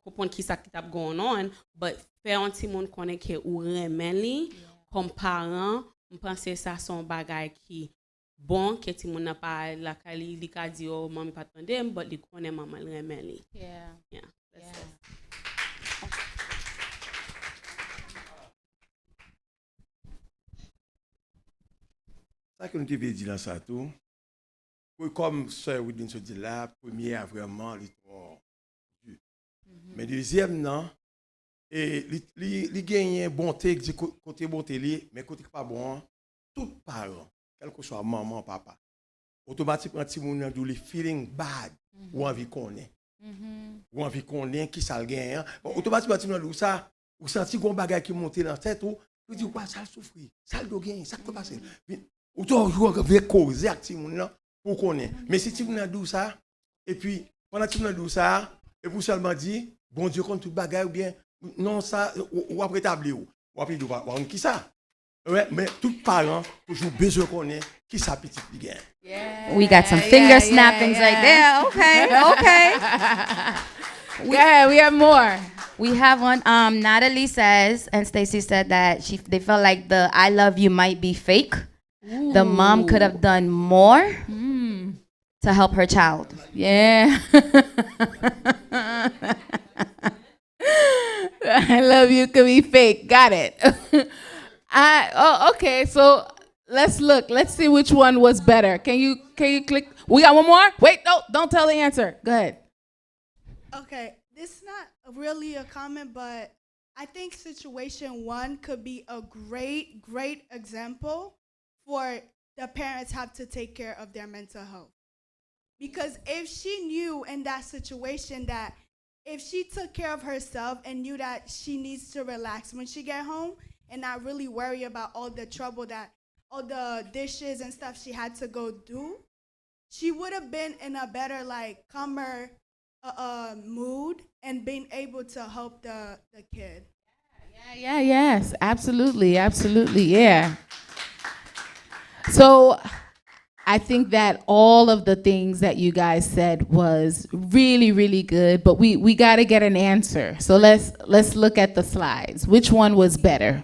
comprendre qui ça qui t'a going on, but faire un petit monde connaît que ou remen li comme parent, on pense ça son bagay qui bon que ti moun n'a pas la kali li ka di oh maman pas tande but li connaît maman remen li. Yeah. Ça que nous devons dire dans ça tout. Comme Sœur Woodin se dit là, premier a vraiment l'histoire. Mais deuxième, non. Et il gagne bonté, côté bonté, mais côté pas bon, tout parent, quel que soit maman, papa, automatiquement, si vous avez le feeling bad, ou envie qu'on est. Ou envie qu'on est, qui ça le gagne. Automatiquement, si vous avez ça, vous sentez qu'on bagaille qui monte dans la tête, vous dites, ça le souffre, ça le gagne, ça peut passer. Ou toujours causer activement pour qu'on est. Mais si tu avez ça, et puis, pendant que tu as ça, et vous seulement dit, bon Dieu, contre tout bagaille, ou bien, non, ça, ou après établir, ou après, ou qui ça? Ouais, mais tout parent, toujours besoin qu'on ait, qui ça petit gagne. We got some finger snappings right there. Okay. Yeah, we have more. We have one. Natalie says, and Stacy said that they felt like the "I love you" might be fake. Ooh. The mom could have done more to help her child. Yeah. I love you could be fake. Got it. Okay. So let's look. Let's see which one was better. Can you click? We got one more. Wait, no, don't tell the answer. Go ahead. Okay, this is not really a comment, but I think situation one could be a great example for the parents have to take care of their mental health. Because if she knew in that situation that if she took care of herself and knew that she needs to relax when she get home and not really worry about all the trouble that all the dishes and stuff she had to go do, she would have been in a better, like, calmer mood and being able to help the kid. Yes, absolutely, yeah. So I think that all of the things that you guys said was really, really good, but we got to get an answer. So let's look at the slides. Which one was better?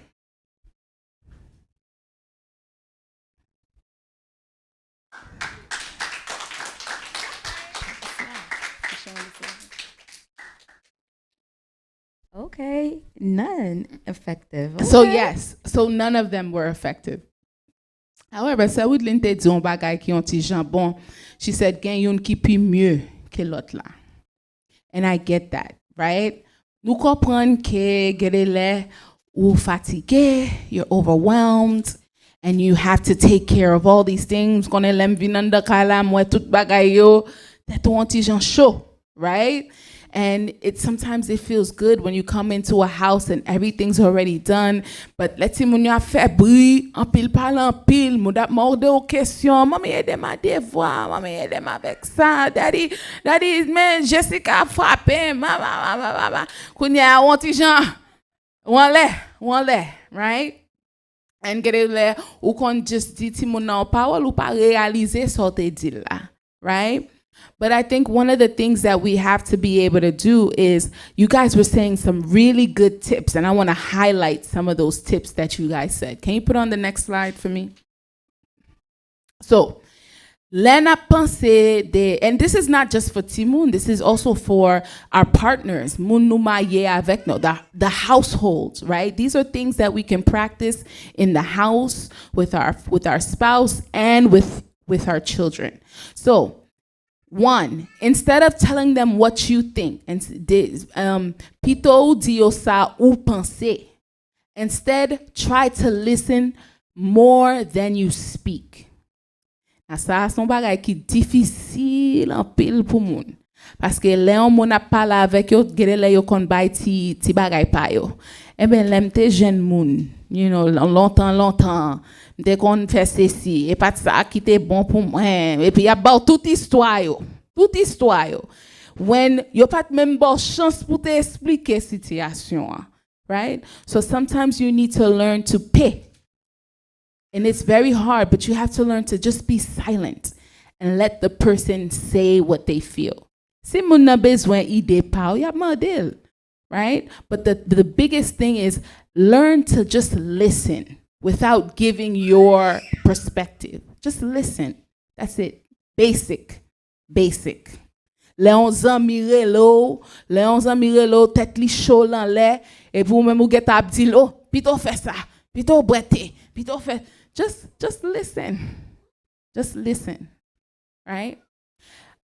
Okay, none effective. So Okay. yes, so none of them were effective. However, ça would lente di on bagay ki yon ti jambon. She said gen yon ki pi mieux ke lot la. And I get that, right? Nou kompren ke gede le ou fatigué, you're overwhelmed, and you have to take care of all these things. Konen lem vinan da kala mwen tout bagay yo, teto yon ti jan chaud, right? And sometimes it feels good when you come into a house and everything's already done. But let's say when you have fait bruit, en pile parle en pile, moun dap morde aux questions, maman aide ma devoir, maman aide ma avec ça, daddy, man, Jessica a frappé, mama. Kounya, on ti jan, on le, right? And get it le, ou kon just di ti moun nan parole ou pa réaliser so te di la, right? But I think one of the things that we have to be able to do is, you guys were saying some really good tips, and I want to highlight some of those tips that you guys said. Can you put on the next slide for me? So, Lena pense and this is not just for Timoun, this is also for our partners, the households, right? These are things that we can practice in the house with our spouse and with our children. So, one, instead of telling them what you think, and pito diosa ou pense, instead try to listen more than you speak. Na sa son bagay ki difficile en pile pou moun. Parce que le on moun a parlé avec yo, gede le yo kon bay ti bagay pa yo. Eh ben lemte jeune moun, you know, longtemps. M'te kon fè ceci, et pas ça qui était bon pour moi. Et puis y a ba toute histoire yo. When yo pas même bon chance pour te expliquer situation, right? So sometimes you need to learn to pay. And it's very hard, but you have to learn to just be silent and let the person say what they feel. Si moun nan bezwen ide pa, y a mandel, right? But the biggest thing is learn to just listen without giving your perspective. Just listen. That's it. Basic. Le on zami relo, tête li chaud lan le, et vous même ou get ap di lo, pito fè ça, pito brete, pito fè. Just listen. Just listen, right?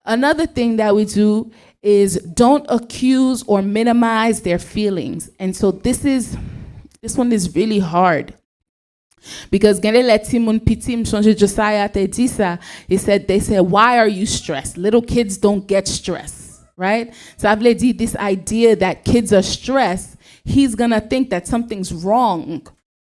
Another thing that we do is don't accuse or minimize their feelings. And so this one is really hard. Because gende let Timon Pitim Sonje Josiah te di sa, they said, why are you stressed? Little kids don't get stressed, right? So I've let this idea that kids are stressed, he's gonna think that something's wrong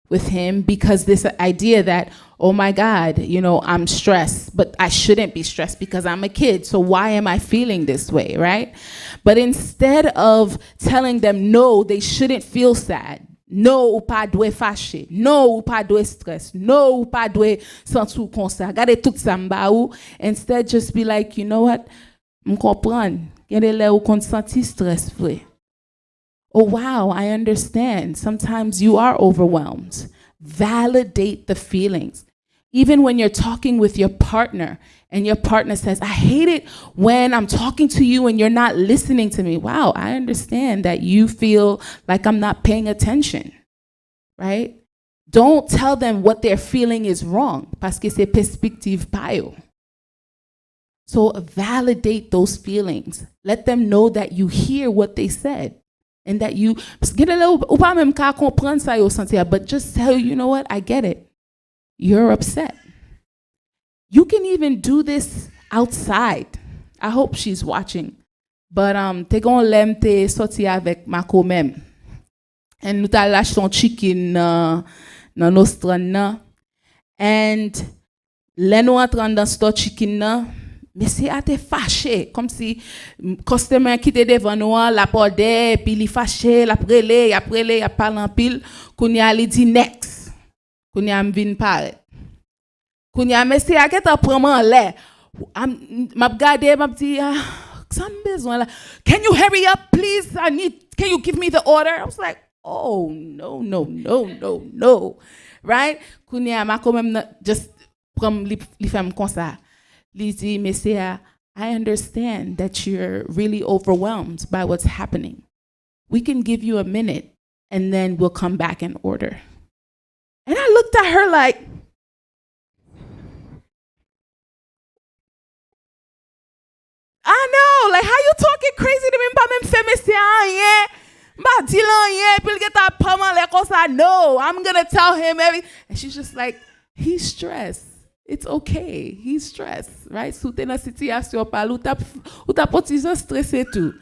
with him because this idea that, oh my God, I'm stressed, but I shouldn't be stressed because I'm a kid. So why am I feeling this way, right? But instead of telling them, no, they shouldn't feel sad. No, ou pa dwe fâché. No, ou pa dwe stress. No, ou pa dwe sentou kon sa. Gade tout sa mba ou. Instead, just be like, you know what? M'kompran. Gade le ou kon senti stress vre. Oh, wow, I understand. Sometimes you are overwhelmed. Validate the feelings. Even when you're talking with your partner and your partner says, I hate it when I'm talking to you and you're not listening to me. Wow, I understand that you feel like I'm not paying attention, right? Don't tell them what they're feeling is wrong, parce que c'est perspective pa yo. So validate those feelings. Let them know that you hear what they said. And that you, but just tell you know what, I get it. You're upset. You can even do this outside. I hope she's watching. But te gon lem te sorti avec Mako même. And nou ta lâche son chicken nan nostran nan. And le nou entran dans store chicken nan, mais c'est à te fâché, comme si customer qui te devant nous la porde, puis li fâché, la prele, ya parle en pile, kounya li di next. Kounya m'vin pare. Kounya mesi a ket aprenman le. M'ap gade, m'ap di, some besoin la. Can you hurry up, please? Can you give me the order? I was like, oh, no. Right? Kounya, ma quand même just pram li fem kon sa. Li di, mesi I understand that you're really overwhelmed by what's happening. We can give you a minute, and then we'll come back and order. And I looked at her like, I know, like, how you talking crazy to me? No, I'm going to tell him everything. And she's just like, he's stressed. It's okay. He's stressed, right? Soute na situation pa ou ta potijan stressé tout.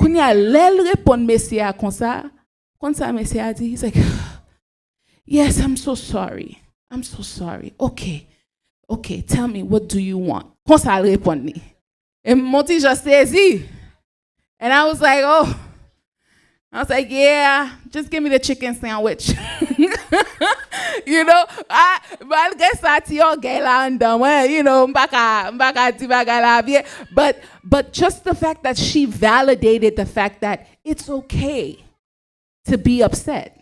Kounya lèl répond Messia kon sa Messia di, he's like, yes, I'm so sorry. Okay, tell me, what do you want? Kon sa répond ni. Et mon ti just saisi. And I was like, yeah, just give me the chicken sandwich. Malgré ça, ti yo gay la andan, mbaka ti bagay la vie. But just the fact that she validated the fact that it's okay to be upset,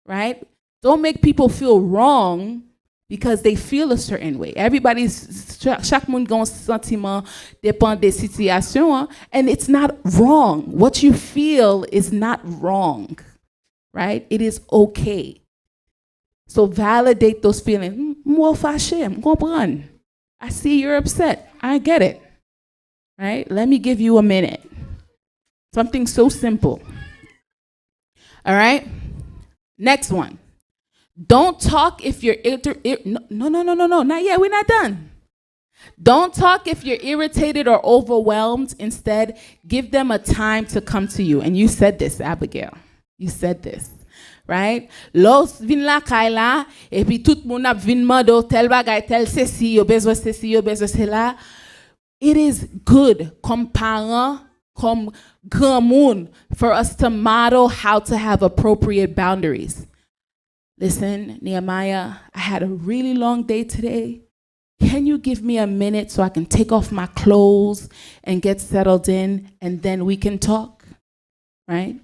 right? Don't make people feel wrong because they feel a certain way. Chaque monde gon sentiment dépend des situations, and it's not wrong. What you feel is not wrong, right? It is okay. So validate those feelings. Moi fâché, comprendre. I see you're upset. I get it, right? Let me give you a minute. Something so simple. All right? Next one. Don't talk if you're no, not yet. We're not done. Don't talk if you're irritated or overwhelmed. Instead, give them a time to come to you. And you said this, Abigail. You said this, right? Los vin la kaila, et puis tout moun ap vin mando tel bagay tel ceci, yo besoin cela. It is good, comme parent, comme grand moun, for us to model how to have appropriate boundaries. Listen, Nehemiah, I had a really long day today. Can you give me a minute so I can take off my clothes and get settled in, and then we can talk, right?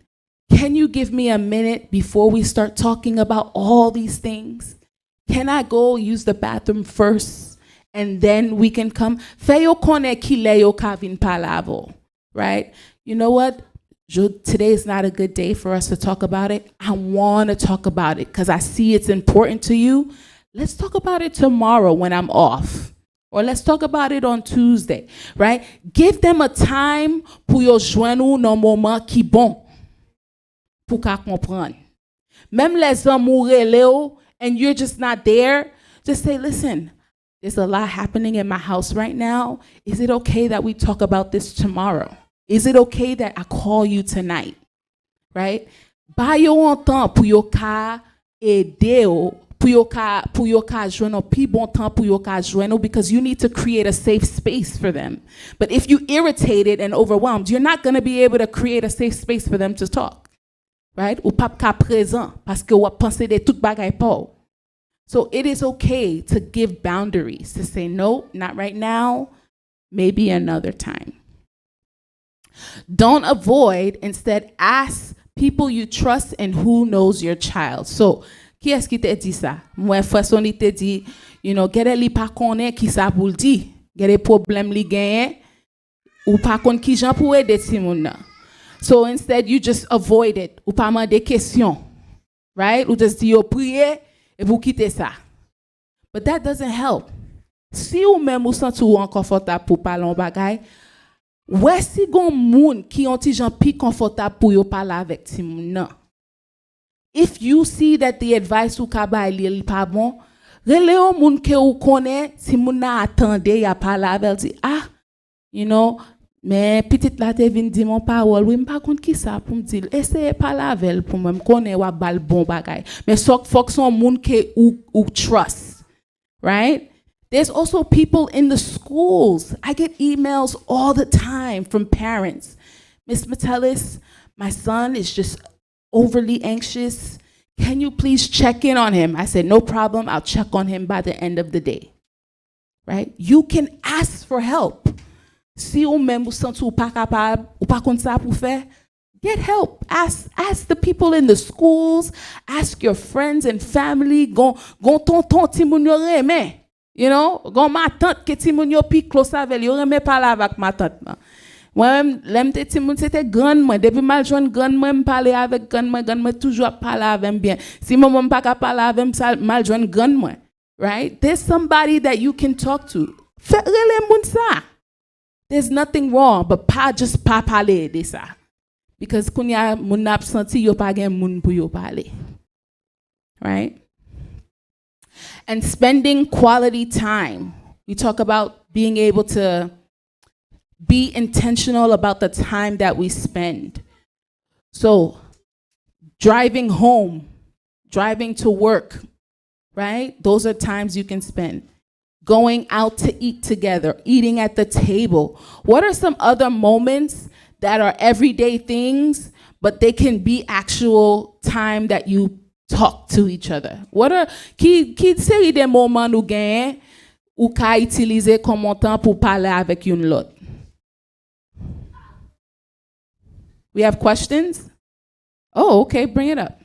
Can you give me a minute before we start talking about all these things? Can I go use the bathroom first, and then we can come? Feyo kone kileyo kavin palavo, right? You know what? Today is not a good day for us to talk about it. I want to talk about it because I see it's important to you. Let's talk about it tomorrow when I'm off. Or let's talk about it on Tuesday, right? Give them a time pour yo joindre ou nan moment qui bon pour ka comprendre. Même les hommes ou rele ou, and you're just not there, just say, listen, there's a lot happening in my house right now. Is it okay that we talk about this tomorrow? Is it okay that I call you tonight? Right? Ba yo an temps pour yo ka aider ou, pour yo ka joindre pi bon temps pour yo ka joindre, because you need to create a safe space for them. But if you irritated and overwhelmed, you're not going to be able to create a safe space for them to talk. Right? Ou pas ka présent parce que ou a pensé de tout bagay pa. So it is okay to give boundaries, to say no, not right now, maybe another time. Don't avoid, instead ask people you trust and who knows your child. So, qui est-ce qui te dit ça? Moi, façon li te dit, you know, gade li pa konnen ki sa pou di, gade problem li genyen, ou pa kon ki jan pou ede ti moun nan. So instead, you just avoid it. Ou pa man de question, right? Ou just di yo priye, et vous quittez ça. But that doesn't help. Si ou même ou senti ou inconfortable pour parler en bagay, wè si gon moun ki yon ti jan pi confortable pour yo parler avec ti moun nan. If you see that the advice ou ka bay li pa bon, rele yon moun ke ou konnen, si moun nan attende ya parler avec di, you know, mais petite la te vin di mon parole, oui, m'pa konn ki sa pou m'di, essaye parler avec pour moi, m'konne wa bal bon bagay. Mais fok son moun ke ou trust, right? There's also people in the schools. I get emails all the time from parents. Miss Metellus, my son is just overly anxious. Can you please check in on him? I said, no problem. I'll check on him by the end of the day. Right? You can ask for help. Si ou même ou senti ou pas capable, ou pas kon sa pou faire, get help. Ask the people in the schools. Ask your friends and family. Gon tonton ti moun yo reme. You know, gon ma tante ke ti moun yo pi close avec yo reme parler avec ma tante. Moi-même, l'aime te ti moun c'était grand moi. Depuis mal joindre grand moi, me parler avec grand moi toujours parler avec bien. Si maman pas capable parler avec mal joindre grand moi. Right? There's somebody that you can talk to. Fè rele moun sa. There's nothing wrong, but just pa parler de ça. Because kounya moun ap senti yo pa gen moun pou yo parler. Right? And spending quality time. We talk about being able to be intentional about the time that we spend. So, driving home, driving to work, right? Those are times you can spend. Going out to eat together, eating at the table. What are some other moments that are everyday things, but they can be actual time that you talk to each other? What are qui série de moments nou gen ou ka utiliser comme temps pour parler avec une l'autre? We have questions? Oh, okay, bring it up.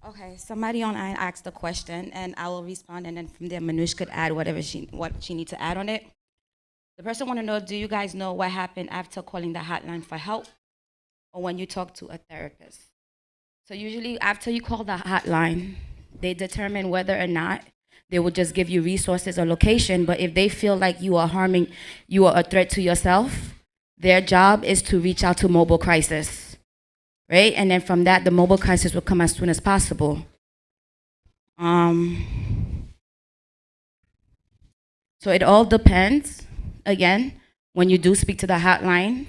Okay, somebody online asked a question, and I will respond, and then from there, Manoush could add what she needs to add on it. The person want to know, do you guys know what happened after calling the hotline for help, or when you talk to a therapist? So usually, after you call the hotline, they determine whether or not they will just give you resources or location. But if they feel like you are a threat to yourself, their job is to reach out to mobile crisis. Right? And then from that, the mobile crisis will come as soon as possible. So it all depends. Again, when you do speak to the hotline,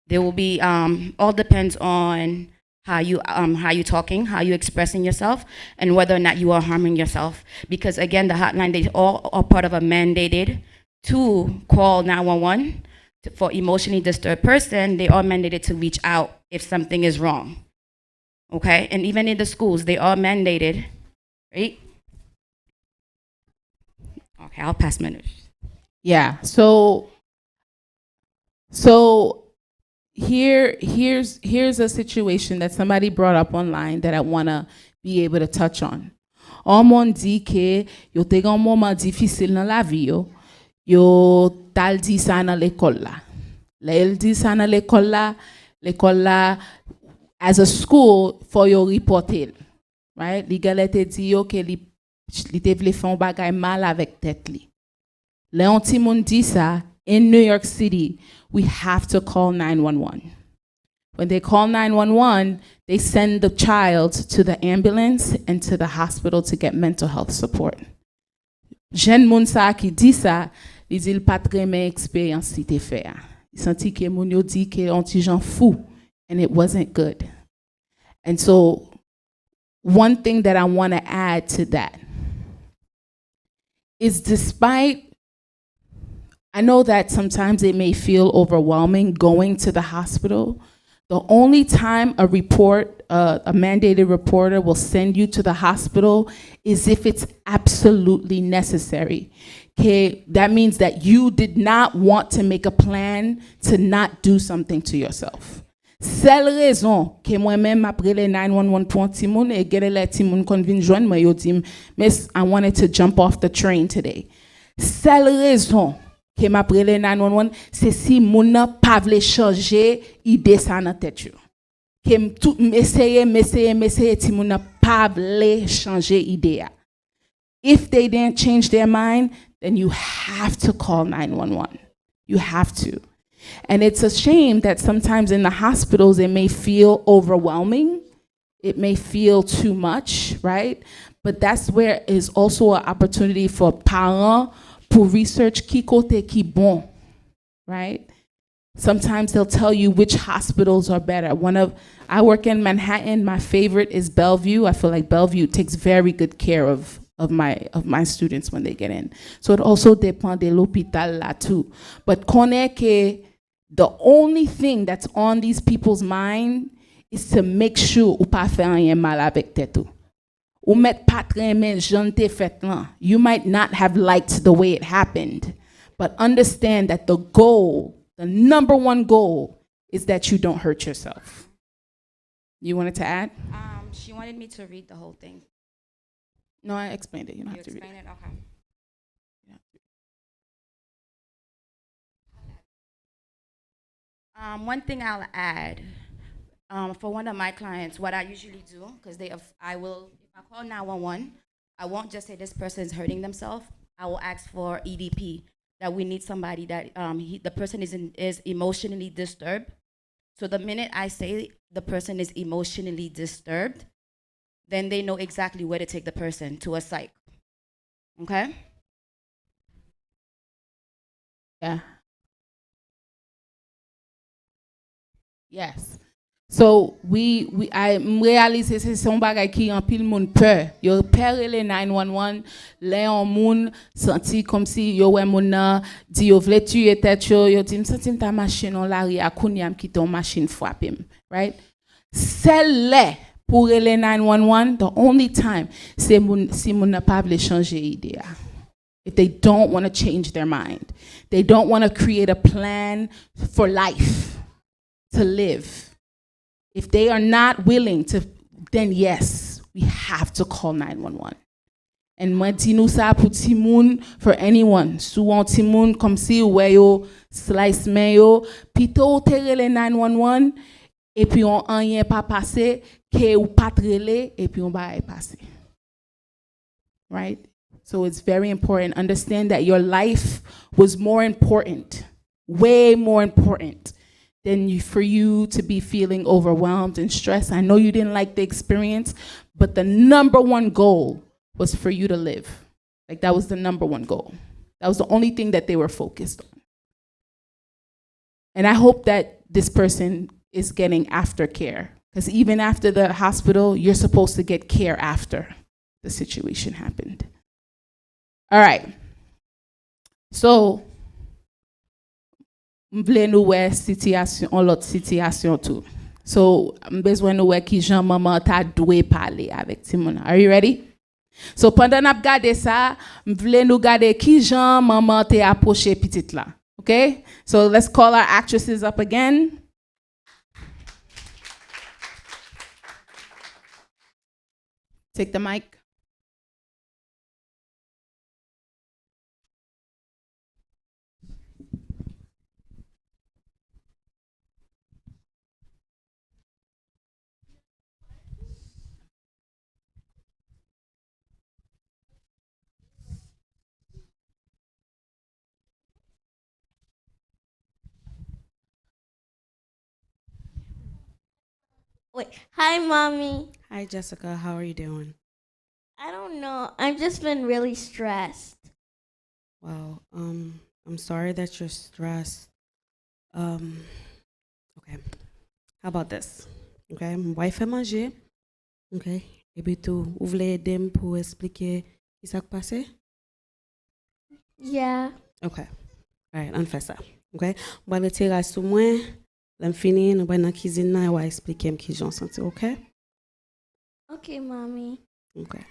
there will be all depends on how you talking, how you expressing yourself, and whether or not you are harming yourself. Because again, the hotline, they all are part of a mandated to call 911. For emotionally disturbed person, they are mandated to reach out if something is wrong. Okay? And even in the schools, they are mandated, right? Okay, I'll pass minutes. Yeah, so here's a situation that somebody brought up online that I want to be able to touch on. On moun dit que yo te gon moment difficile dans la vie yo tal di ça dans l'école là. L'el di ça dans l'école là as a school for your reporter. Right? Li gale te di yo que li te vle fon bagay mal avec tête li. Le on ti moun di ça in New York City, we have to call 911. When they call 911, they send the child to the ambulance and to the hospital to get mental health support. Jen moun sa ki di sa, li di l pa tre men experience si te fe a. Li senti ke moun yo di ke on ti jan fou, and it wasn't good. And so, one thing that I want to add to that is despite I know that sometimes it may feel overwhelming going to the hospital. The only time a mandated reporter will send you to the hospital is if it's absolutely necessary. Okay, that means that you did not want to make a plan to not do something to yourself. Seule raison que moi-même après les 911 pour un petit moun et gere les petit moun kon vin joindre moi yo di, "Miss, I wanted to jump off the train today." Seule raison que m'a prélé 911 c'est si moun nan pa vle changer idée ça dans tête yo. Que tout m'essayer ti moun nan pa vle changer idée. If they didn't change their mind, then you have to call 911. You have to. And it's a shame that sometimes in the hospitals it may feel overwhelming. It may feel too much, right? But that's where is also an opportunity for parents pour research qui côté qui bon, right? Sometimes they'll tell you which hospitals are better. I work in Manhattan. My favorite is Bellevue. I feel like Bellevue takes very good care of my students when they get in. So it also depends de l'hôpital là too. But connaît que the only thing that's on these people's mind is to make sure ou pas faire rien mal avec tête ou. Ou met pas très men jante fait lan. You might not have liked the way it happened, but understand that the goal, the number one goal, is that you don't hurt yourself. You wanted to add? She wanted me to read the whole thing. No, I explained it. You don't have to read Explain it? Okay. One thing I'll add, for one of my clients, what I usually do, because if I call 911, I won't just say this person is hurting themselves. I will ask for EDP, that we need somebody that the person is emotionally disturbed. So the minute I say the person is emotionally disturbed, then they know exactly where to take the person to a psych. Okay? Yeah. Yes. So I réalise c'est son bagay qui en pile moun peur. Yo peur les 911, les on moun senti comme si yo wè moun nan di yo vle tuer tête yo di senti ta machine on la ri a kounyam ki ton machine frappe him, right? Celle pour les 911, the only time c'est si moun n'a pas vle changer idée. If they don't want to change their mind. They don't want to create a plan for life to live. If they are not willing to, then yes, we have to call 911. And moi di nou sa pou ti moun, for anyone, sou an ti moun kom si ou yo slice men yo, pito ou te rele 911, et puis on anyen pa pase, ke ou pat rele, et puis on ba ay pase. Right? So it's very important. Understand that your life was more important, way more important than for you to be feeling overwhelmed and stressed. I know you didn't like the experience, but the number one goal was for you to live. Like that was the number one goal. That was the only thing that they were focused on. And I hope that this person is getting aftercare, because even after the hospital, you're supposed to get care after the situation happened. All right. So, m'vle nou wè situation, on l'autre situation tout. So, m'besoin nou wè ki jan maman ta dwe parler avec ti moun. Are you ready? So, pendant n'ap gade ça, m'vle nou gade ki jan maman te approché petite la. Okay? So, let's call our actresses up again. Take the mic. Wait, hi, mommy. Hi, Jessica. How are you doing? I don't know. I've just been really stressed. Well, I'm sorry that you're stressed. Okay. How about this? Okay, mwen fè manger. Okay. Et puis tout, ou vle aider pour expliquer qui ça qui passe? Yeah. Okay. All right, on fait ça. Okay. Mwen retirer sous moi. Lèm fini, nous dans la cuisine là, on va expliquer qui j'en senti, okay? Okay, mommy. Okay.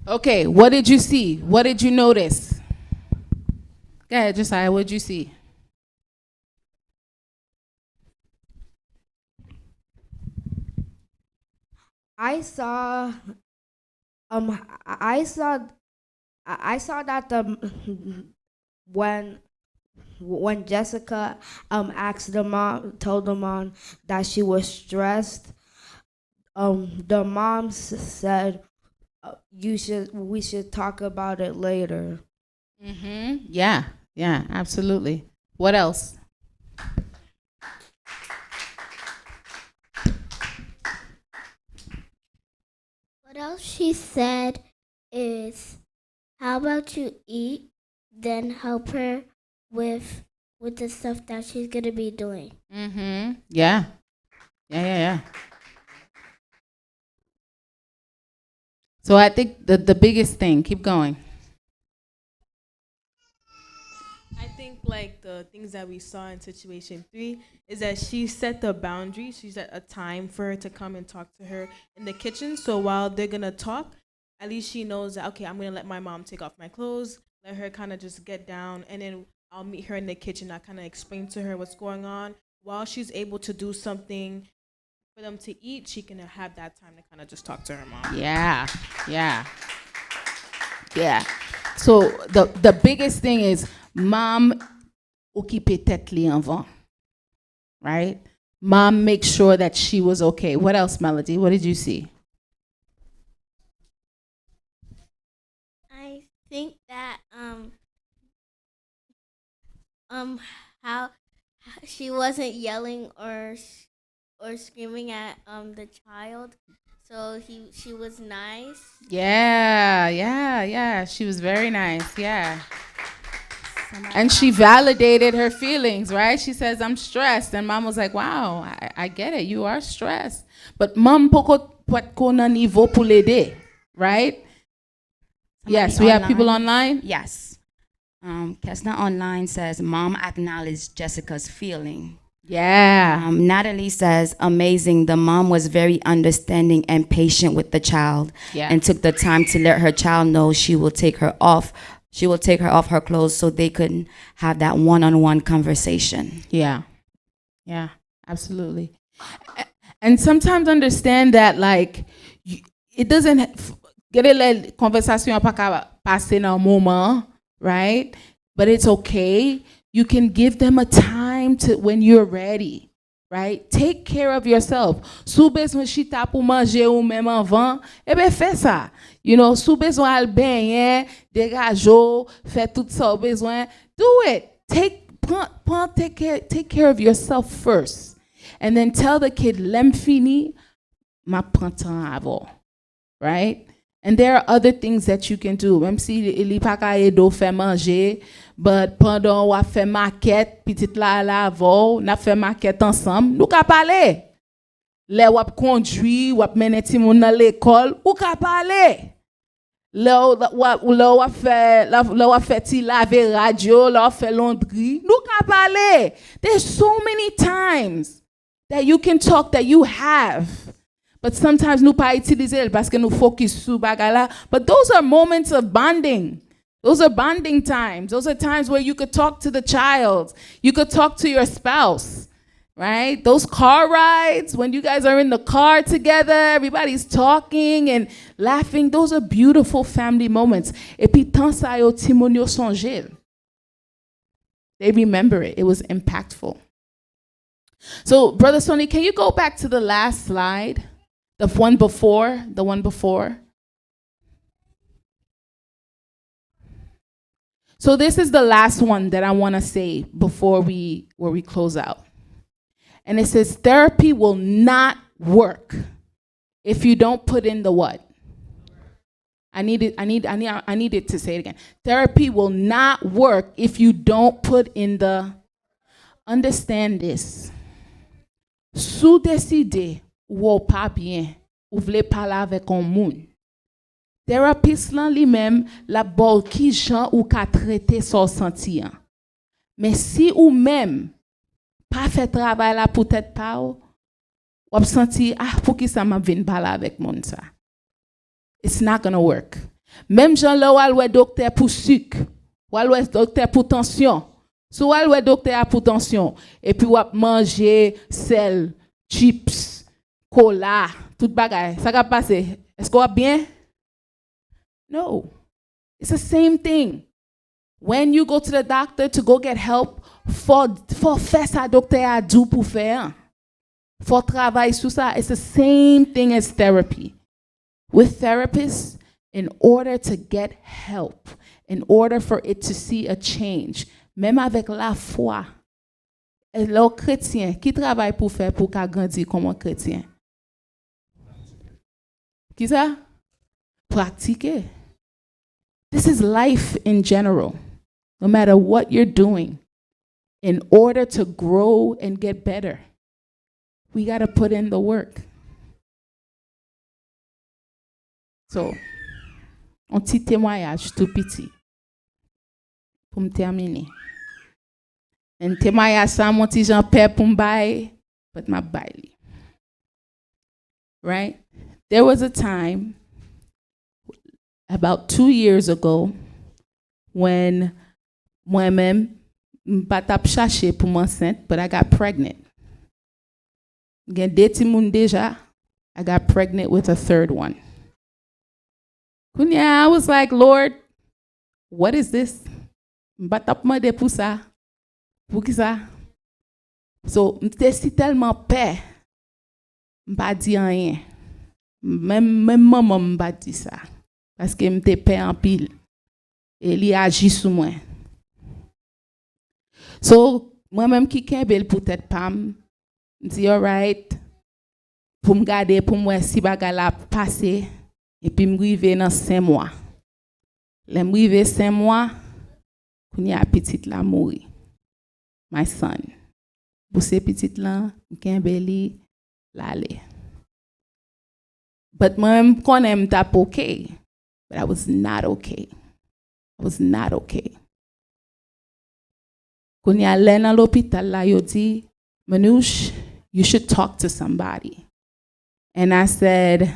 Okay, what did you see? What did you notice? Go ahead, Josiah, what did you see? I saw I saw that when Jessica asked the mom, told the mom that she was stressed, the mom said we should talk about it later. Yeah, absolutely. What else? What else she said is, how about you eat, then help her with the stuff that she's gonna be doing. Yeah. So I think the biggest thing, keep going. I think like the things that we saw in situation 3 is that she set the boundary. She set a time for her to come and talk to her in the kitchen. So while they're gonna talk, at least she knows that, okay, I'm gonna let my mom take off my clothes, let her kind of just get down, and then I'll meet her in the kitchen. I kind of explain to her what's going on. While she's able to do something for them to eat, she can have that time to kind of just talk to her mom. Yeah. So the biggest thing is mom occupe tête li avant, right? Mom make sure that she was okay. What else, Melody? What did you see? I think that how she wasn't yelling or screaming at the child, so she was nice. Yeah. She was very nice. Yeah. And she validated her feelings, right? She says, I'm stressed. And mom was like, wow, I get it. You are stressed. But mom poko pat kona niveau pour l'aider, right? Yes, we have people online. Yes. Kesna Online says, Mom acknowledged Jessica's feeling. Yeah. Natalie says, amazing. The mom was very understanding and patient with the child, and took the time to let her child know she will take her off her clothes so they could have that one-on-one conversation. Yeah, absolutely. And sometimes understand that, like, it doesn't get a conversation pas passer dans moment, right? But it's okay. You can give them a time to when you're ready, right? Take care of yourself. Sou besoin chita pour manger ou même avant, fais ça. You know, sou besoin al baigner, dégager, faire tout ça besoin. Do it. Take care of yourself first. And then tell the kid, lem fini, ma prend temps avant. Right? And there are other things that you can do. Même si il pas ka edo faire manger, but pendant ou a fait maquette, petite la avant, n'a fait maquette ensemble, nous ka parler. Le wap conduit, wap mene ti moun nan l'école, ou ka parler. Le wap fait ti lave radio, le wap fait laundry, nous ka parler. There's so many times that you can talk that you have. But sometimes nous pas utiliser parce que nous focus sur bagala. But those are moments of bonding. Those are bonding times. Those are times where you could talk to the child. You could talk to your spouse, right? Those car rides, when you guys are in the car together, everybody's talking and laughing. Those are beautiful family moments. Et puis, tant sa yo timon yo sonje. They remember it. It was impactful. So, Brother Sonny, can you go back to the last slide? The one before, the one before. So this is the last one that I want to say before we close out. And it says therapy will not work if you don't put in the what? I need it to say it again. Therapy will not work if you don't put in the. Understand this. Sou décide ou pas bien, ou vle parler avec un moun. Therapist lan li même la bol ki jan ou ka traiter son senti an. Mais si ou même pas fait travail la pour tête pa ou senti pour ki sa m'a vinn parler avec moun sa. It's not gonna work. Même jan la ou wè docteur pour sucre, ou wè docteur pour tension. So ou wè docteur pour tension et puis ou manger sel, chips, cola, tout bagay. Ça ka passe. Est-ce qu'on va bien? No, it's the same thing. When you go to the doctor to go get help, for faire ça docteur a dû pour faire. For travail sur ça, it's the same thing as therapy. With therapists, in order to get help, in order for it to see a change, même avec la foi, le chrétien qui travaille pour faire pour qu'a grandi comme un chrétien. Qui ça? Pratiquer. This is life in general. No matter what you're doing, in order to grow and get better, we got to put in the work. So, un petit témoignage tout petit pour me terminer. Un témoignage ça, mon petit Jean Père pour me bailler, but ma baille. Right? There was a time about 2 years ago when moi-même m'patap chercher pour m'enceinte, but I got pregnant. Gen deux petits moun déjà, I got pregnant with a third one. I was like, Lord, what is this? M'patap mande pour ça. Pour qui ça? So, m'te si tellement paix, m'pa di rien. Même maman m'pa di ça. Parce que m'te paix en pile. Et li agit sous moi. So, moi-même qui kembel pour tête pam, m'di alright, pour me garder, pour moi si bagay la passé, et puis m'rive dans 5 mois. Le m'rive 5 mois, kounya petite la mouri. My son. Pour ces petites là, kembeli l'ale. But moi-même connais m'tap okay. But I was not okay. I was not okay. When you allé dans l'hôpital là, yo dit, Manouche, you should talk to somebody. And I said,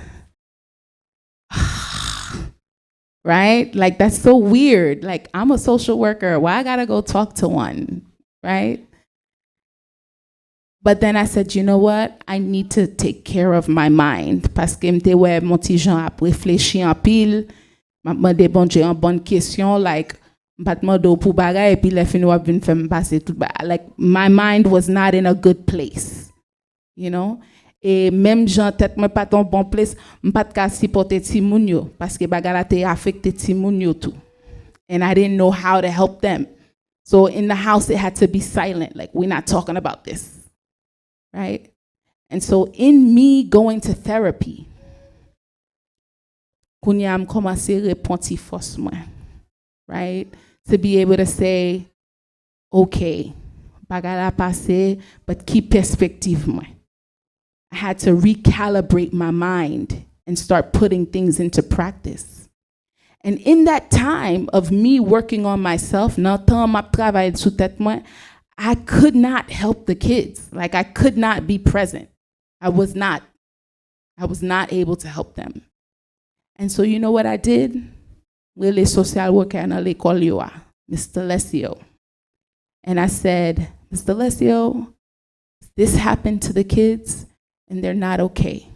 right? Like, that's so weird. Like, I'm a social worker. Why I gotta go talk to one, right? But then I said, you know what? I need to take care of my mind. Parce que m'te wè mon ti jan ap réfléchi en pile. M'a demandé bon Dieu en bonne question, like, m'patman do pou bagay, et puis les fin wap vin fè m'passe tout bagay. Like, my mind was not in a good place, you know? Et même jan tête m'a pas ton bon place, m'pat ka supporter ti moun yo, parce que bagay la te affecté ti moun yo tout. And I didn't know how to help them. So in the house, it had to be silent, like, we're not talking about this, right? And so in me going to therapy, kounya m commencé répondre force moi, right? To be able to say, okay, bagay la passé, but keep perspective moi. I had to recalibrate my mind and start putting things into practice. And in that time of me working on myself, nan tan m'a travail sous tête moi, I could not help the kids. Like, I could not be present. I was not able to help them. And so you know what I did? really social worker in l'école yo a, Mr. Lesio. And I said, Mr. Lesio, this happened to the kids and they're not okay.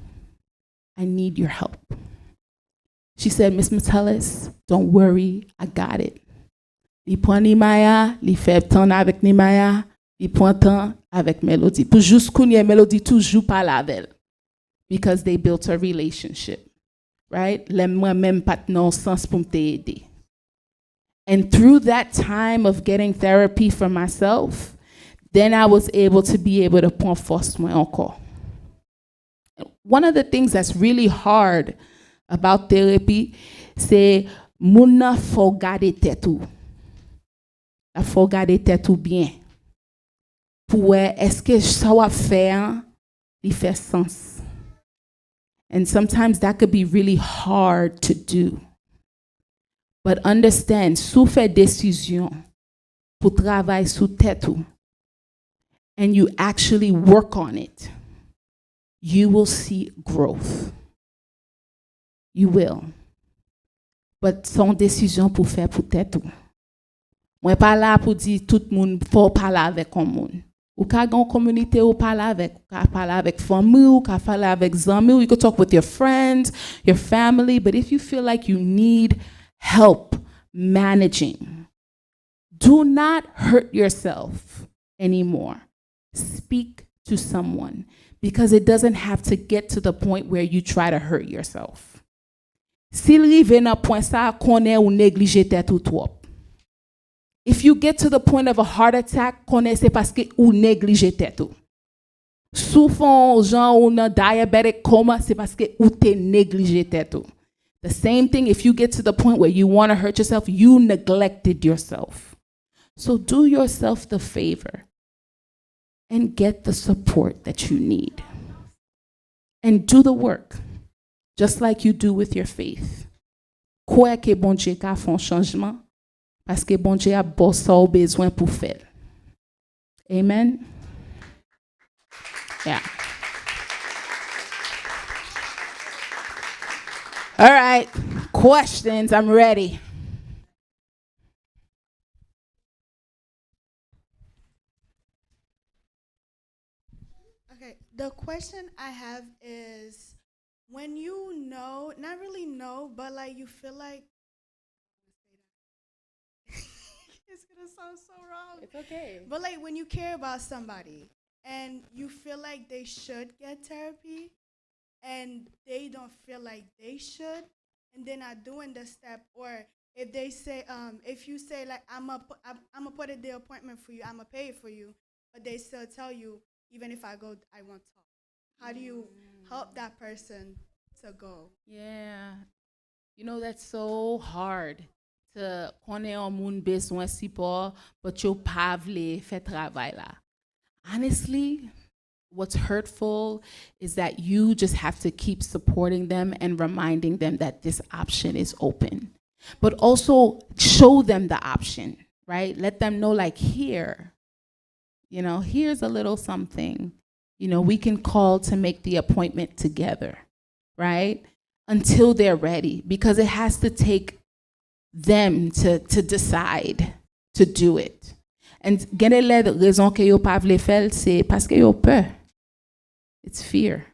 I need your help. She said, Miss Metellus, don't worry, I got it. Li prend Nimaya, li fait temps avec Nimaya, li prend temps avec Melody. Pour juste kounye Melody toujours parle avec elle. Because they built a relationship. Right? Le moi-même pas non sens pour m'te aider. And through that time of getting therapy for myself, then I was able to prendre force moi encore. One of the things that's really hard about therapy, c'est moun nan faut garder tête ou. La faut garder tête ou bien. Pour est-ce que ça va faire, il fait sens. And sometimes that could be really hard to do. But understand, sou fait décision pour travailler sous tête ou, and you actually work on it, you will see growth. You will. But son décision pour faire pour tête ou. Moi pas là pour dire tout le monde faut parler avec un monde. Ou ka gon communauté ou parler avec, ou ka parler avec famille, ou ka parler avec amis, you can talk with your friends, your family, but if you feel like you need help managing, do not hurt yourself anymore. Speak to someone, because it doesn't have to get to the point where you try to hurt yourself. S'il rive nan point ça, connaît ou néglige tête ou trop. If you get to the point of a heart attack, connaît c'est parce que ou néglige tête ou. Soufon gens ou nan diabetic coma, c'est parce que ou te néglige tête ou. The same thing, if you get to the point where you want to hurt yourself, you neglected yourself. So do yourself the favor and get the support that you need. And do the work, just like you do with your faith. Crois que bon Dieu ka fon changement, parce que bon Dieu a bossa ou besoin pour faire. Amen? Yeah. All right, questions, I'm ready. Okay, the question I have is, when you know, not really know, but like you feel like, it's gonna sound so wrong. It's okay. But like when you care about somebody and you feel like they should get therapy and they don't feel like they should, and they're not doing the step, or if they say, if you say like, I'm gonna put the appointment for you, I'm gonna pay it for you, but they still tell you, even if I go, I won't talk. How do you help that person to go? Yeah. You know, that's so hard to connaître un moun besoin support, but yo pa vle fait travail là. Honestly, what's hurtful is that you just have to keep supporting them and reminding them that this option is open. But also show them the option, right? Let them know, like, here, you know, here's a little something. You know, we can call to make the appointment together, right? Until they're ready, because it has to take them to decide to do it. And gen la raison que yo pa vle fel, c'est parce que yo peur. It's fear.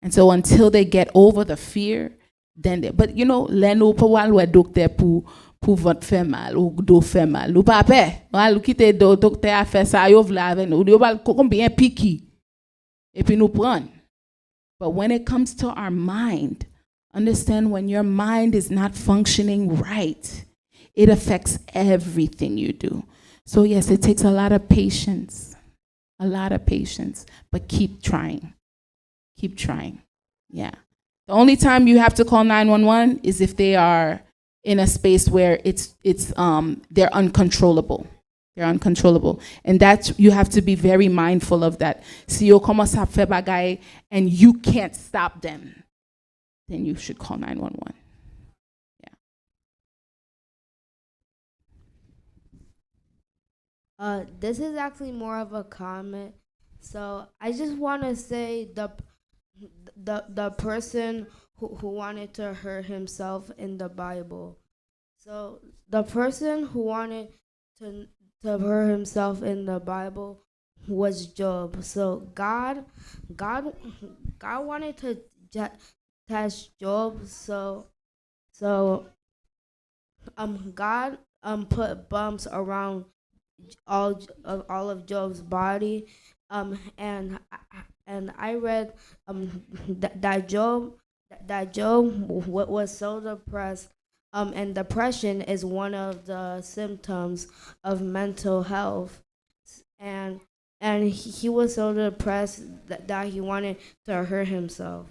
And so until they get over the fear, then but you know, lè nou pa wal wè docteur pour votre fait mal ou do fait mal. Nou pa pe, wal kite do docteur a fait ça, yo vle avec nou, yo wal combien piqui. Et puis nous prendre. But when it comes to our mind, understand when your mind is not functioning right, it affects everything you do. So yes, it takes a lot of patience, but keep trying. Keep trying. Yeah. The only time you have to call 911 is if they are in a space where they're uncontrollable. They're uncontrollable. And that you have to be very mindful of that. Si yo commence à faire bagay and you can't stop them, then you should call 911. This is actually more of a comment. So I just want to say the person who wanted to hurt himself in the Bible, So the person who wanted to to hurt himself in the Bible was Job. So God, God wanted to test Job. So God put bumps around all of Job's body, and I read that Job was so depressed. And depression is one of the symptoms of mental health, and he was so depressed that he wanted to hurt himself.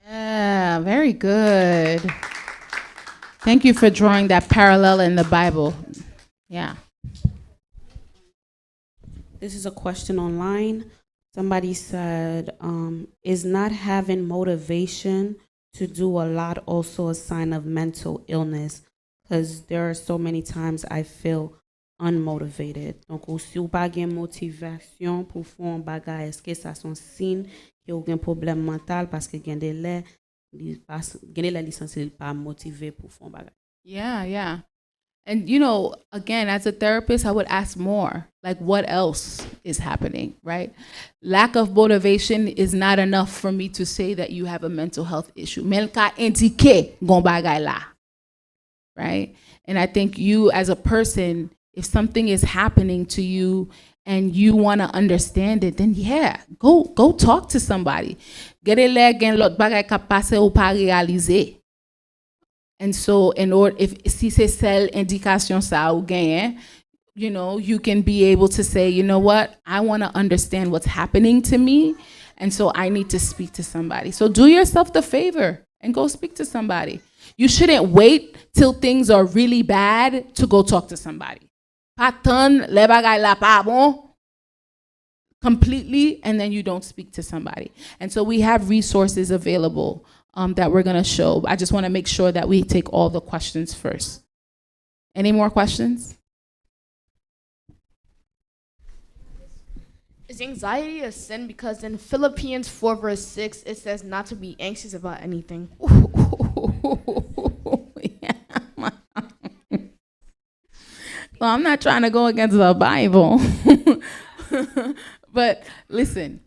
Yeah, very good. Thank you for drawing that parallel in the Bible. Yeah. This is a question online. Somebody said, is not having motivation to do a lot also a sign of mental illness? Because there are so many times I feel unmotivated. Donc, si ou pas gen motivation pour faire un bagay, est-ce que ça son signe que ou gen problème mental parce que gen de lè, li sensi pas motivé pour faire un bagay? Yeah, yeah. And again, as a therapist, I would ask more, like what else is happening, right? Lack of motivation is not enough for me to say that you have a mental health issue. Melka indike gon bagay la, right? And I think you as a person, if something is happening to you and you want to understand it, then yeah, go talk to somebody. Gere le gen lot bagay ka pase ou pa realize. And so in order, si c'est celle indication sa ou gen, you can be able to say, you know what, I want to understand what's happening to me, and so I need to speak to somebody. So do yourself the favor and go speak to somebody. You shouldn't wait till things are really bad to go talk to somebody. Patan le bagay la pa bon completely, and then you don't speak to somebody. And so we have resources available that we're going to show. I just want to make sure that we take all the questions first. Any more questions? Is anxiety a sin? Because in Philippians 4 verse 6, it says not to be anxious about anything. Well, I'm not trying to go against the Bible. But listen,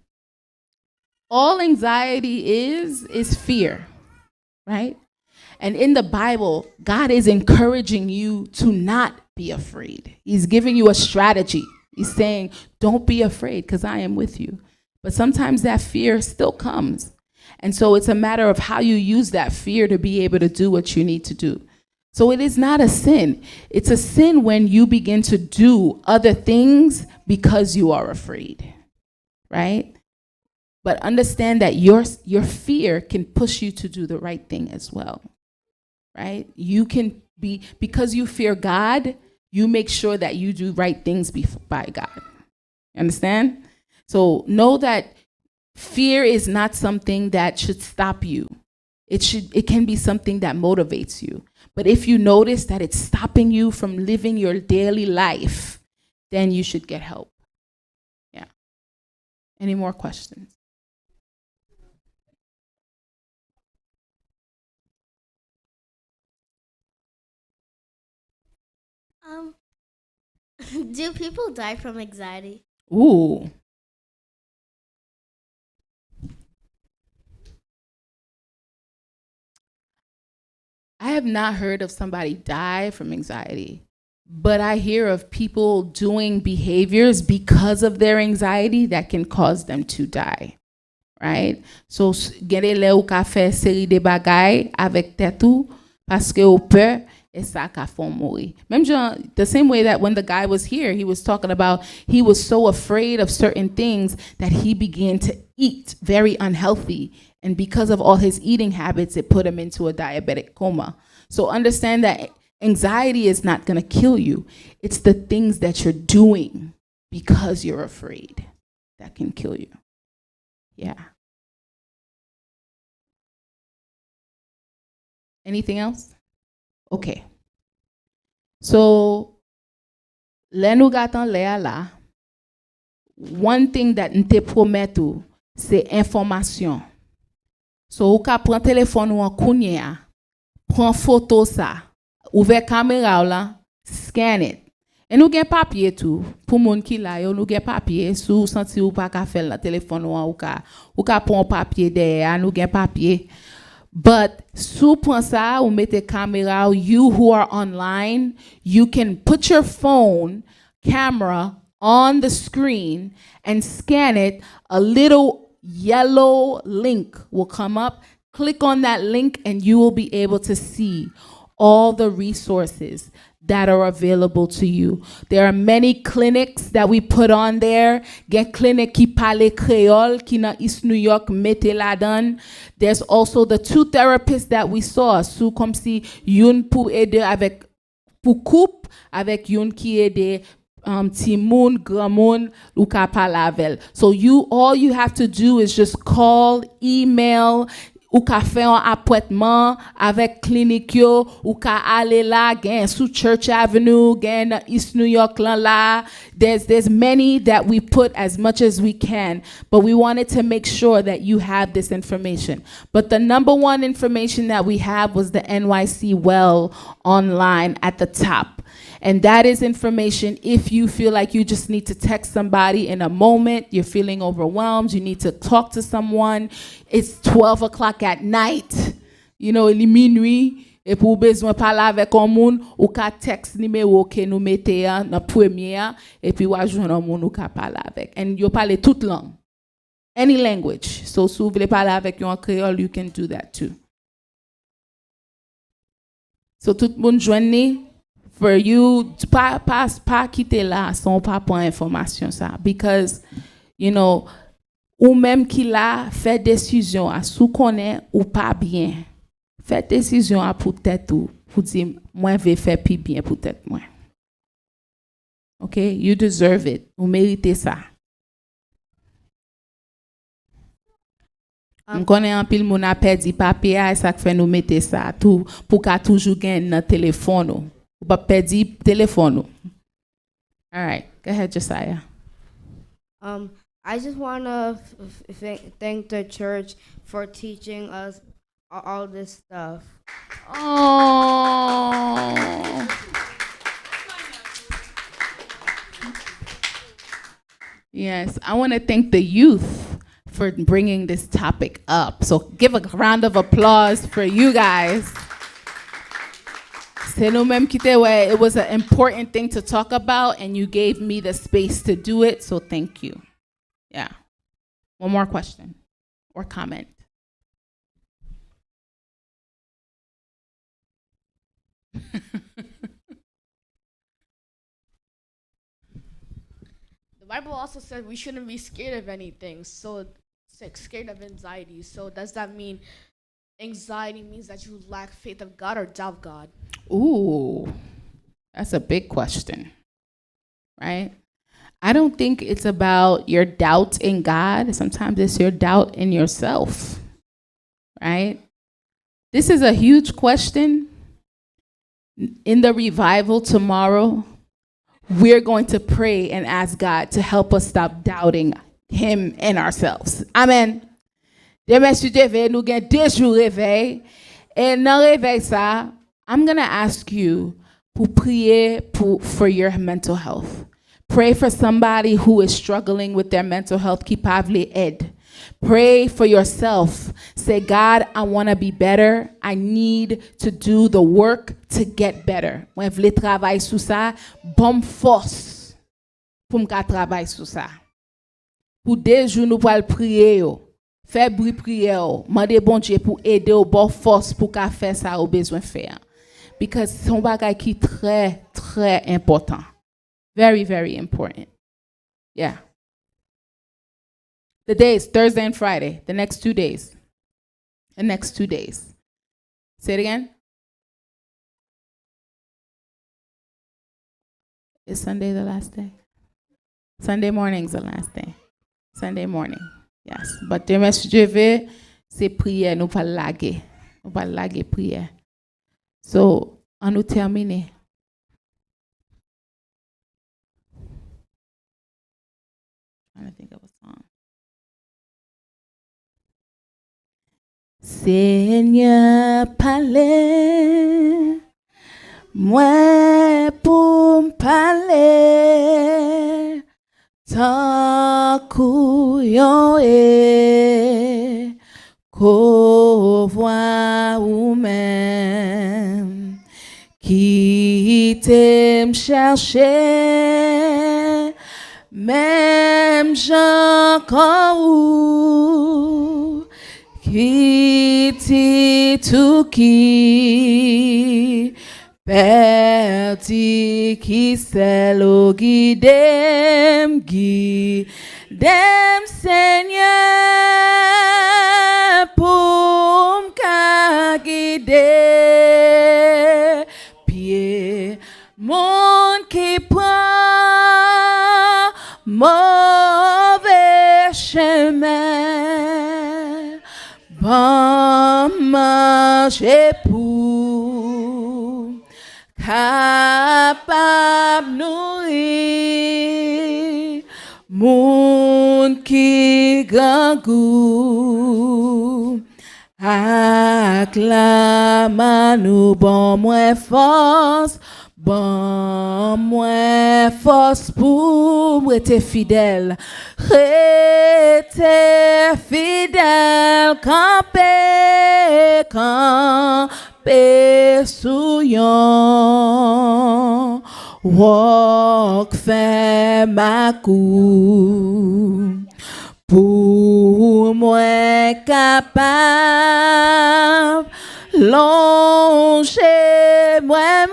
all anxiety is fear, right? And in the Bible, God is encouraging you to not be afraid. He's giving you a strategy. He's saying, don't be afraid because I am with you. But sometimes that fear still comes. And so it's a matter of how you use that fear to be able to do what you need to do. So it is not a sin. It's a sin when you begin to do other things because you are afraid, right? But understand that your fear can push you to do the right thing as well, right? You can be, because you fear God, you make sure that you do right things by God. Understand? So know that fear is not something that should stop you. It can be something that motivates you. But if you notice that it's stopping you from living your daily life, then you should get help. Yeah. Any more questions? Do people die from anxiety? Ooh. I have not heard of somebody die from anxiety, but I hear of people doing behaviors because of their anxiety that can cause them to die, right? So, gere le ou ka fè série de bagay avec tête ou parce que ou peur et ça ka fon mourir. Même the same way that when the guy was here, he was talking about he was so afraid of certain things that he began to eat very unhealthy. And because of all his eating habits, it put him into a diabetic coma. So understand that anxiety is not going to kill you. It's the things that you're doing because you're afraid that can kill you. Yeah. Anything else? Okay. So, le nou gatan le ala, one thing that nte promet ou, c'est information. So, ou ka pran téléphone ou an kounye a, pran photo sa, Ouvre caméra là, scan it. Et nous gen papier tout. Pour moun ki la yo, nous gen papier. Sou senti ou pas ka faire la téléphone ou ka pon papier derrière, nous gen papier. But sou pon ça ou mette caméra, you who are online, you can put your phone camera on the screen and scan it. A little yellow link will come up. Click on that link and you will be able to see all the resources that are available to you. There are many clinics that we put on there. Gen clinic qui parle créole, qui na East New York mette la dan. There's also the 2 therapists that we saw. Sou comme si youn pou aider avec pou coupe, avec youn qui aide Timoun, Gramoun, ou ka parle avec. So all you have to do is just call, email, ou ka fait un appointment avec clinique yo, ou ka aller là, gen sous Church Avenue, gen East New York là. There's many that we put as much as we can, but we wanted to make sure that you have this information. But the number one information that we have was the NYC Well online at the top. And that is information if you feel like you just need to text somebody in a moment, you're feeling overwhelmed, you need to talk to someone, it's 12 o'clock at night, you know, il est minuit, et pour besoin parler avec un monde, ou ka text numéro que nous mettez dans première, et puis ou joindre un monde ou ka parler avec. And you parle toute langue, any language. So si vous voulez parler avec un créole, you can do that too. So tout le monde joigne. For you, pas quitter là sans pas prendre information ça, because you know, ou même qui là fait décision à sous connaît ou pas bien, fait décision à pour tête ou pour dire moi vais faire plus bien pour tête moi. Okay, you deserve it, vous méritez ça. On connaît un pile moun a perdu papier, ça fait nous mettre ça tout pour qu'a toujours gagner dans téléphone. But pedi telefono. All right, go ahead, Josiah. I just want to thank the church for teaching us all this stuff. Oh. Yes, I want to thank the youth for bringing this topic up. So give a round of applause for you guys. It was an important thing to talk about, and you gave me the space to do it, so thank you. Yeah. One more question or comment. The Bible also said we shouldn't be scared of anything, so scared of anxiety. So does that mean anxiety means that you lack faith of God or doubt God? Ooh, that's a big question, right? I don't think it's about your doubt in God. Sometimes it's your doubt in yourself, right? This is a huge question. In the revival tomorrow, we're going to pray and ask God to help us stop doubting Him and ourselves. Amen. Demain, si Dieu veut, nous gagnons 2 jours réveil. Et dans réveil ça, I'm going to ask you to pray for your mental health. Pray for somebody who is struggling with their mental health. Qui pavle aide. Pray for yourself. Say, God, I want to be better. I need to do the work to get better. When vous voulez travailler sur ça, bonne force pour me travailler sur ça. Pour 2 jours, nous allons prier. Faire bruit prière. Mandez bon Dieu pour aider au bon force pour qu'à faire ça au besoin faire. Because c'est un bagage qui est très, très important. Very, very important. Yeah. The days, Thursday and Friday, the next 2 days. The next 2 days. Say it again. Is Sunday the last day? Sunday morning is the last day. Sunday morning. Yes. But demain, si Dieu veut, c'est prière. Nous pas laguer. Nous pas laguer prière. So, on nous termine. Trying to think of a song. Seigneur, parlez, Moi pour parler tant couillon et qu'au voix ou même qui t'aime chercher même Jean ou qui t'y tout qui perdi qui c'est le guidem Seigneur pour m'ka guider pied mon qui prend mauvais chemin bon manger pour capable nourrir moun qui gangou acclama nous bon moins force pour rester fidèle camper sous yon walk fait ma cou pour moi capable longer moi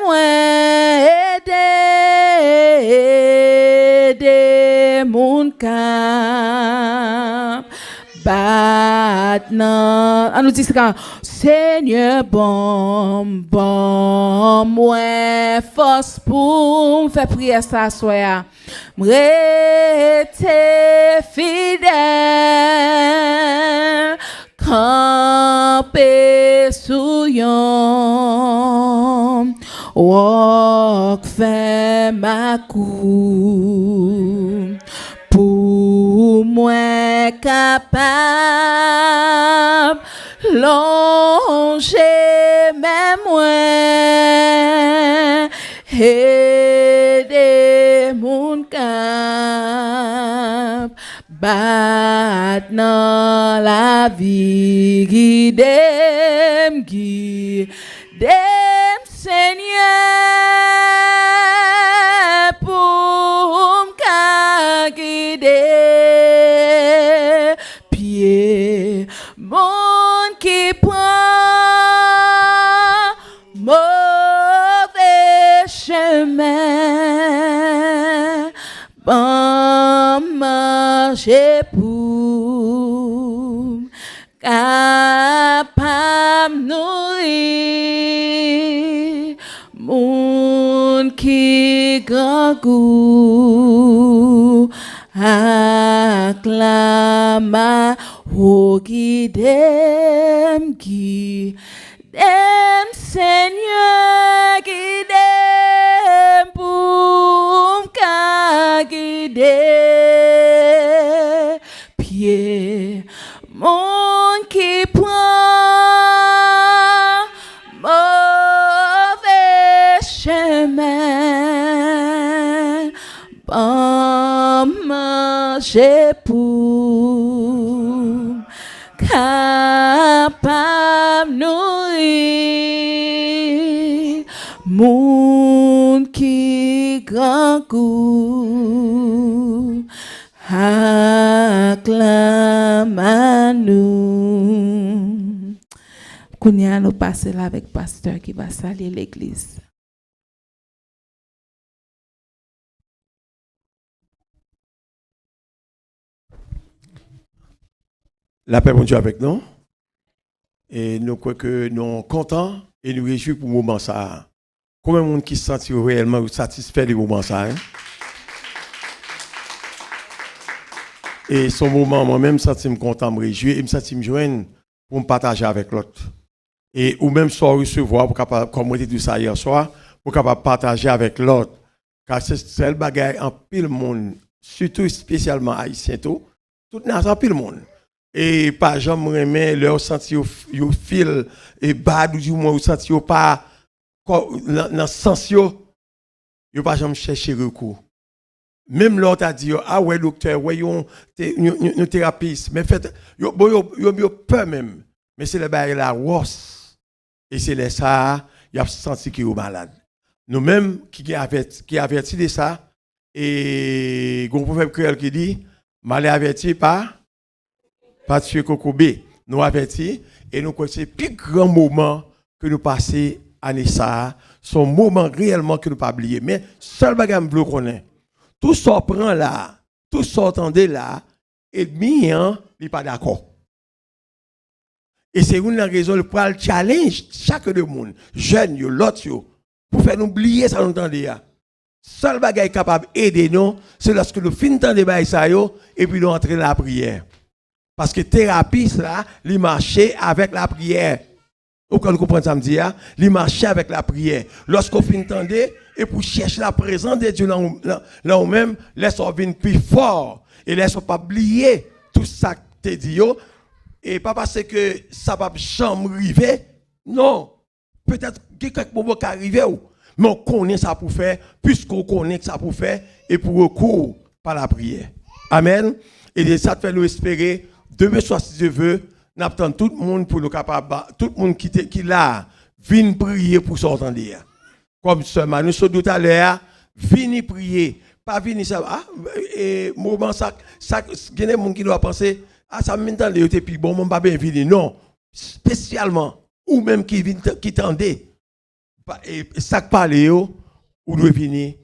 aider mon cap bat nan nous dit ça Seigneur bon moi force pour faire prière ça soir rester fidèle camper sous yon walk fait ma cou pour moi capable longer même moi aider mon cap bat dans la vie guidem Seigneur pour m'ka guider pied mon qui prend mauvais chemin bon manger pour capable nourrir moun qui gangou acclama au guidem Seigneur guidem pour m'ka guider pied mon qui prend mauvais chemin bon manger pour capable nourrir moun qui gangou acclama nous. Kounia nous passer là avec pasteur qui va saluer l'église. La paix de Dieu avec nous. Et nous croyons que nous sommes contents et nous réjouissons pour le moment ça. Combien de monde qui se sent réellement satisfait du moment ça? Et ce moment, moi-même, je me sens content, me réjouir et me sens me joindre pour me partager avec l'autre. Et ou même soit recevoir, pour capable, comme on dit tout ça hier soir, pour capable partager avec l'autre. Car c'est le bagage en pile monde, surtout spécialement haïtien tout nation en pile monde. Et par exemple, remets leur senti au fil et bad ou du moins senti pas dans le sens yo pas jamais chercher recours. Même l'autre a dit ah ouais docteur, ouais yon thérapeute, mais fait yo peur même. Mais c'est le bail la rosse et c'est les ça y a senti qu'il est malade. Nous même qui averti de ça et gon prophète créole qui dit mal averti pas tuer kokobé. Nous averti et nous croyons que c'est le plus grand moment que nous passons à Nessa, son moment réellement que nous pas oublier. Mais seul bagage que nous connaissons, tout ça prend là, tout ça entendez là, et demi, il n'est pas d'accord. Et c'est une raison pour le challenge chaque de monde, jeune, l'autre, pour faire nous oublier ça nous entendez. Seul bagage capable d'aider nous, c'est lorsque nous finissons de faire ça et puis nous entrons dans la prière. Parce que thérapie, là, il marchait avec la prière. Vous comprenez ça me dit, il marchait avec la prière. Lorsqu'on finit d'entendre, et pour chercher la présence de Dieu là où même, laisse-on venir plus fort. Et laisse-on pas oublier tout ça que tu dit. Et pas parce que ça va jamais arriver. Non. Peut-être que quelques moments qui arrivent, mais on connaît ça pour faire, puisqu'on connaît ça pour faire, et pour recours par la prière. Amen. Et ça fait nous espérer, demain soir, si Dieu veut, nous attendons tout le monde pour nous capables, tout le monde qui là, vienne prier pour s'entendre. Comme ce Manu tout à l'heure, vienne prier. Pas venir ça, et moment ça, il y a des gens qui doivent penser, ça m'entend, et puis bon, mon pas bien venir. Non, spécialement, ou même qui tendait, et ça parle, ou doit venir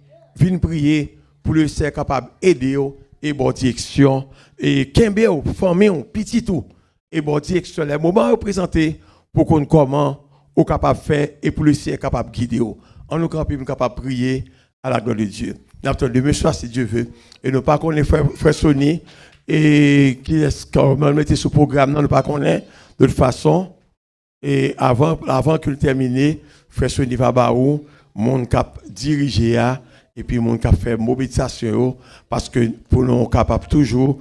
prier pour le ser capable d'aider, et bonne direction, et Kembe, famille, petit tout, et bonne direction, les moments représentés pour qu'on comment on capable de faire, et pour le ser capable de guider. En nous capable de prier à la gloire de Dieu. Nous attendons demain soir si Dieu veut. Et nous pas connaître frère Sonny et qui est quand mettait ce programme, nous pas connaître de toute façon. Et avant qu'il termine, frère Sonny va baou, mon cap diriger et puis mon cap faire mobilisation parce que pour nous capable toujours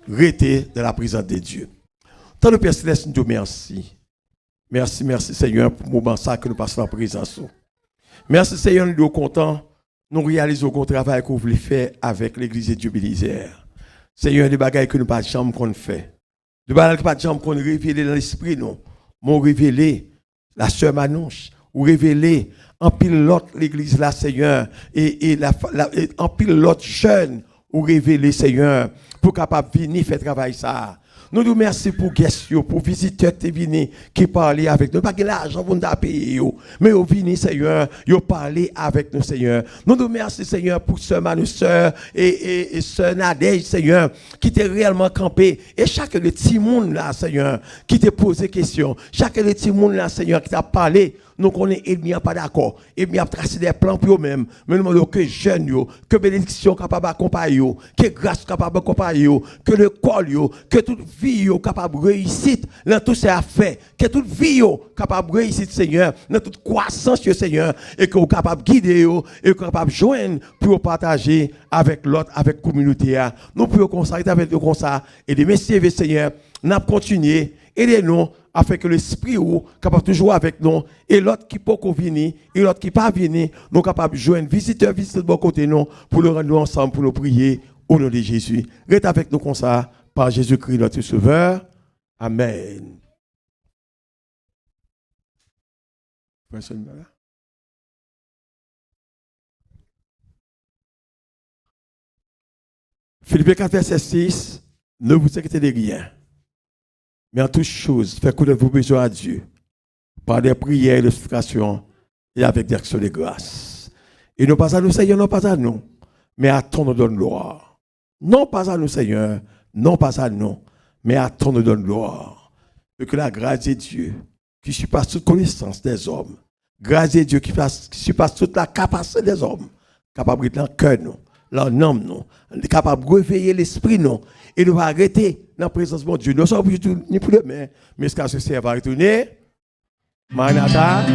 rester dans la présence de Dieu. Tant de Père Céleste, nous merci. Merci Seigneur pour le moment ça que nous passons en présence. Merci Seigneur, nous sommes contents. Nous réalisons le travail que vous voulez faire avec l'église de Eben-Ezer. Seigneur, des bagailles que nous pas de chambre qu'on fait. Des bagailles que pas de chambre qu'on révèle dans l'esprit, non. M'ont révélé la sœur Manouche, ou révélé en pile l'autre l'église là, Seigneur, et en pile l'autre jeune, ou révélé, Seigneur, pour capable venir faire travail ça. Nous nous remercions pour guests, pour visiteurs qui viennent, qui parlent avec nous. Pas que l'argent vous nous payer, mais vous venez, Seigneur, vous parlez avec nous, Seigneur. Nous nous remercions, Seigneur, pour ce Manu sœur et ce Nadège, Seigneur, qui t'est réellement campé. Et chaque de petits monde là, Seigneur, qui t'a posé question. Chaque de petits monde là, Seigneur, qui t'a parlé. Nous connaissons Ennemi pas d'accord. Ennemi a tracé des plans pour eux-mêmes. Mais nous demandons que jeunes, que bénédiction capable d'accompagner, que grâce capable d'accompagner, que le col, que toute vie capable de réussir dans tout ce affaires, que toute vie capable de réussir, Seigneur, dans toute croissance, Seigneur, et que vous capable de guider, et capable de joindre pour partager avec l'autre, avec la communauté. Nous pouvons consacrer avec nous comme ça. Et de messieurs, Seigneur, nous continuer. Aidez-nous afin que l'esprit ou capable toujours avec nous et l'autre qui peut venir et l'autre qui pas venir nous capable de joindre visiteurs de bon côté nous pour le rendre ensemble pour nous prier au nom de Jésus. Reste avec nous comme ça par Jésus-Christ notre Sauveur. Amen. Philippiens 4 verset 6, ne vous inquiétez de rien. Mais en toutes choses, faites connaître vos besoins à Dieu par des prières et des supplications et avec des actions de grâce. Et non pas à nous, Seigneur, non pas à nous, mais à ton nom de gloire. Non pas à nous, Seigneur, non pas à nous, mais à ton nom de gloire. Et que la grâce de Dieu, qui surpasse toute connaissance des hommes, grâce de Dieu qui surpasse toute la capacité des hommes, capable de dans le cœur, nous, dans l'âme, nous, capable de réveiller l'esprit, nous, et nous va arrêter dans la présence de Dieu. Nous sommes ni pour demain, mais ce que ce va retourner. Manata.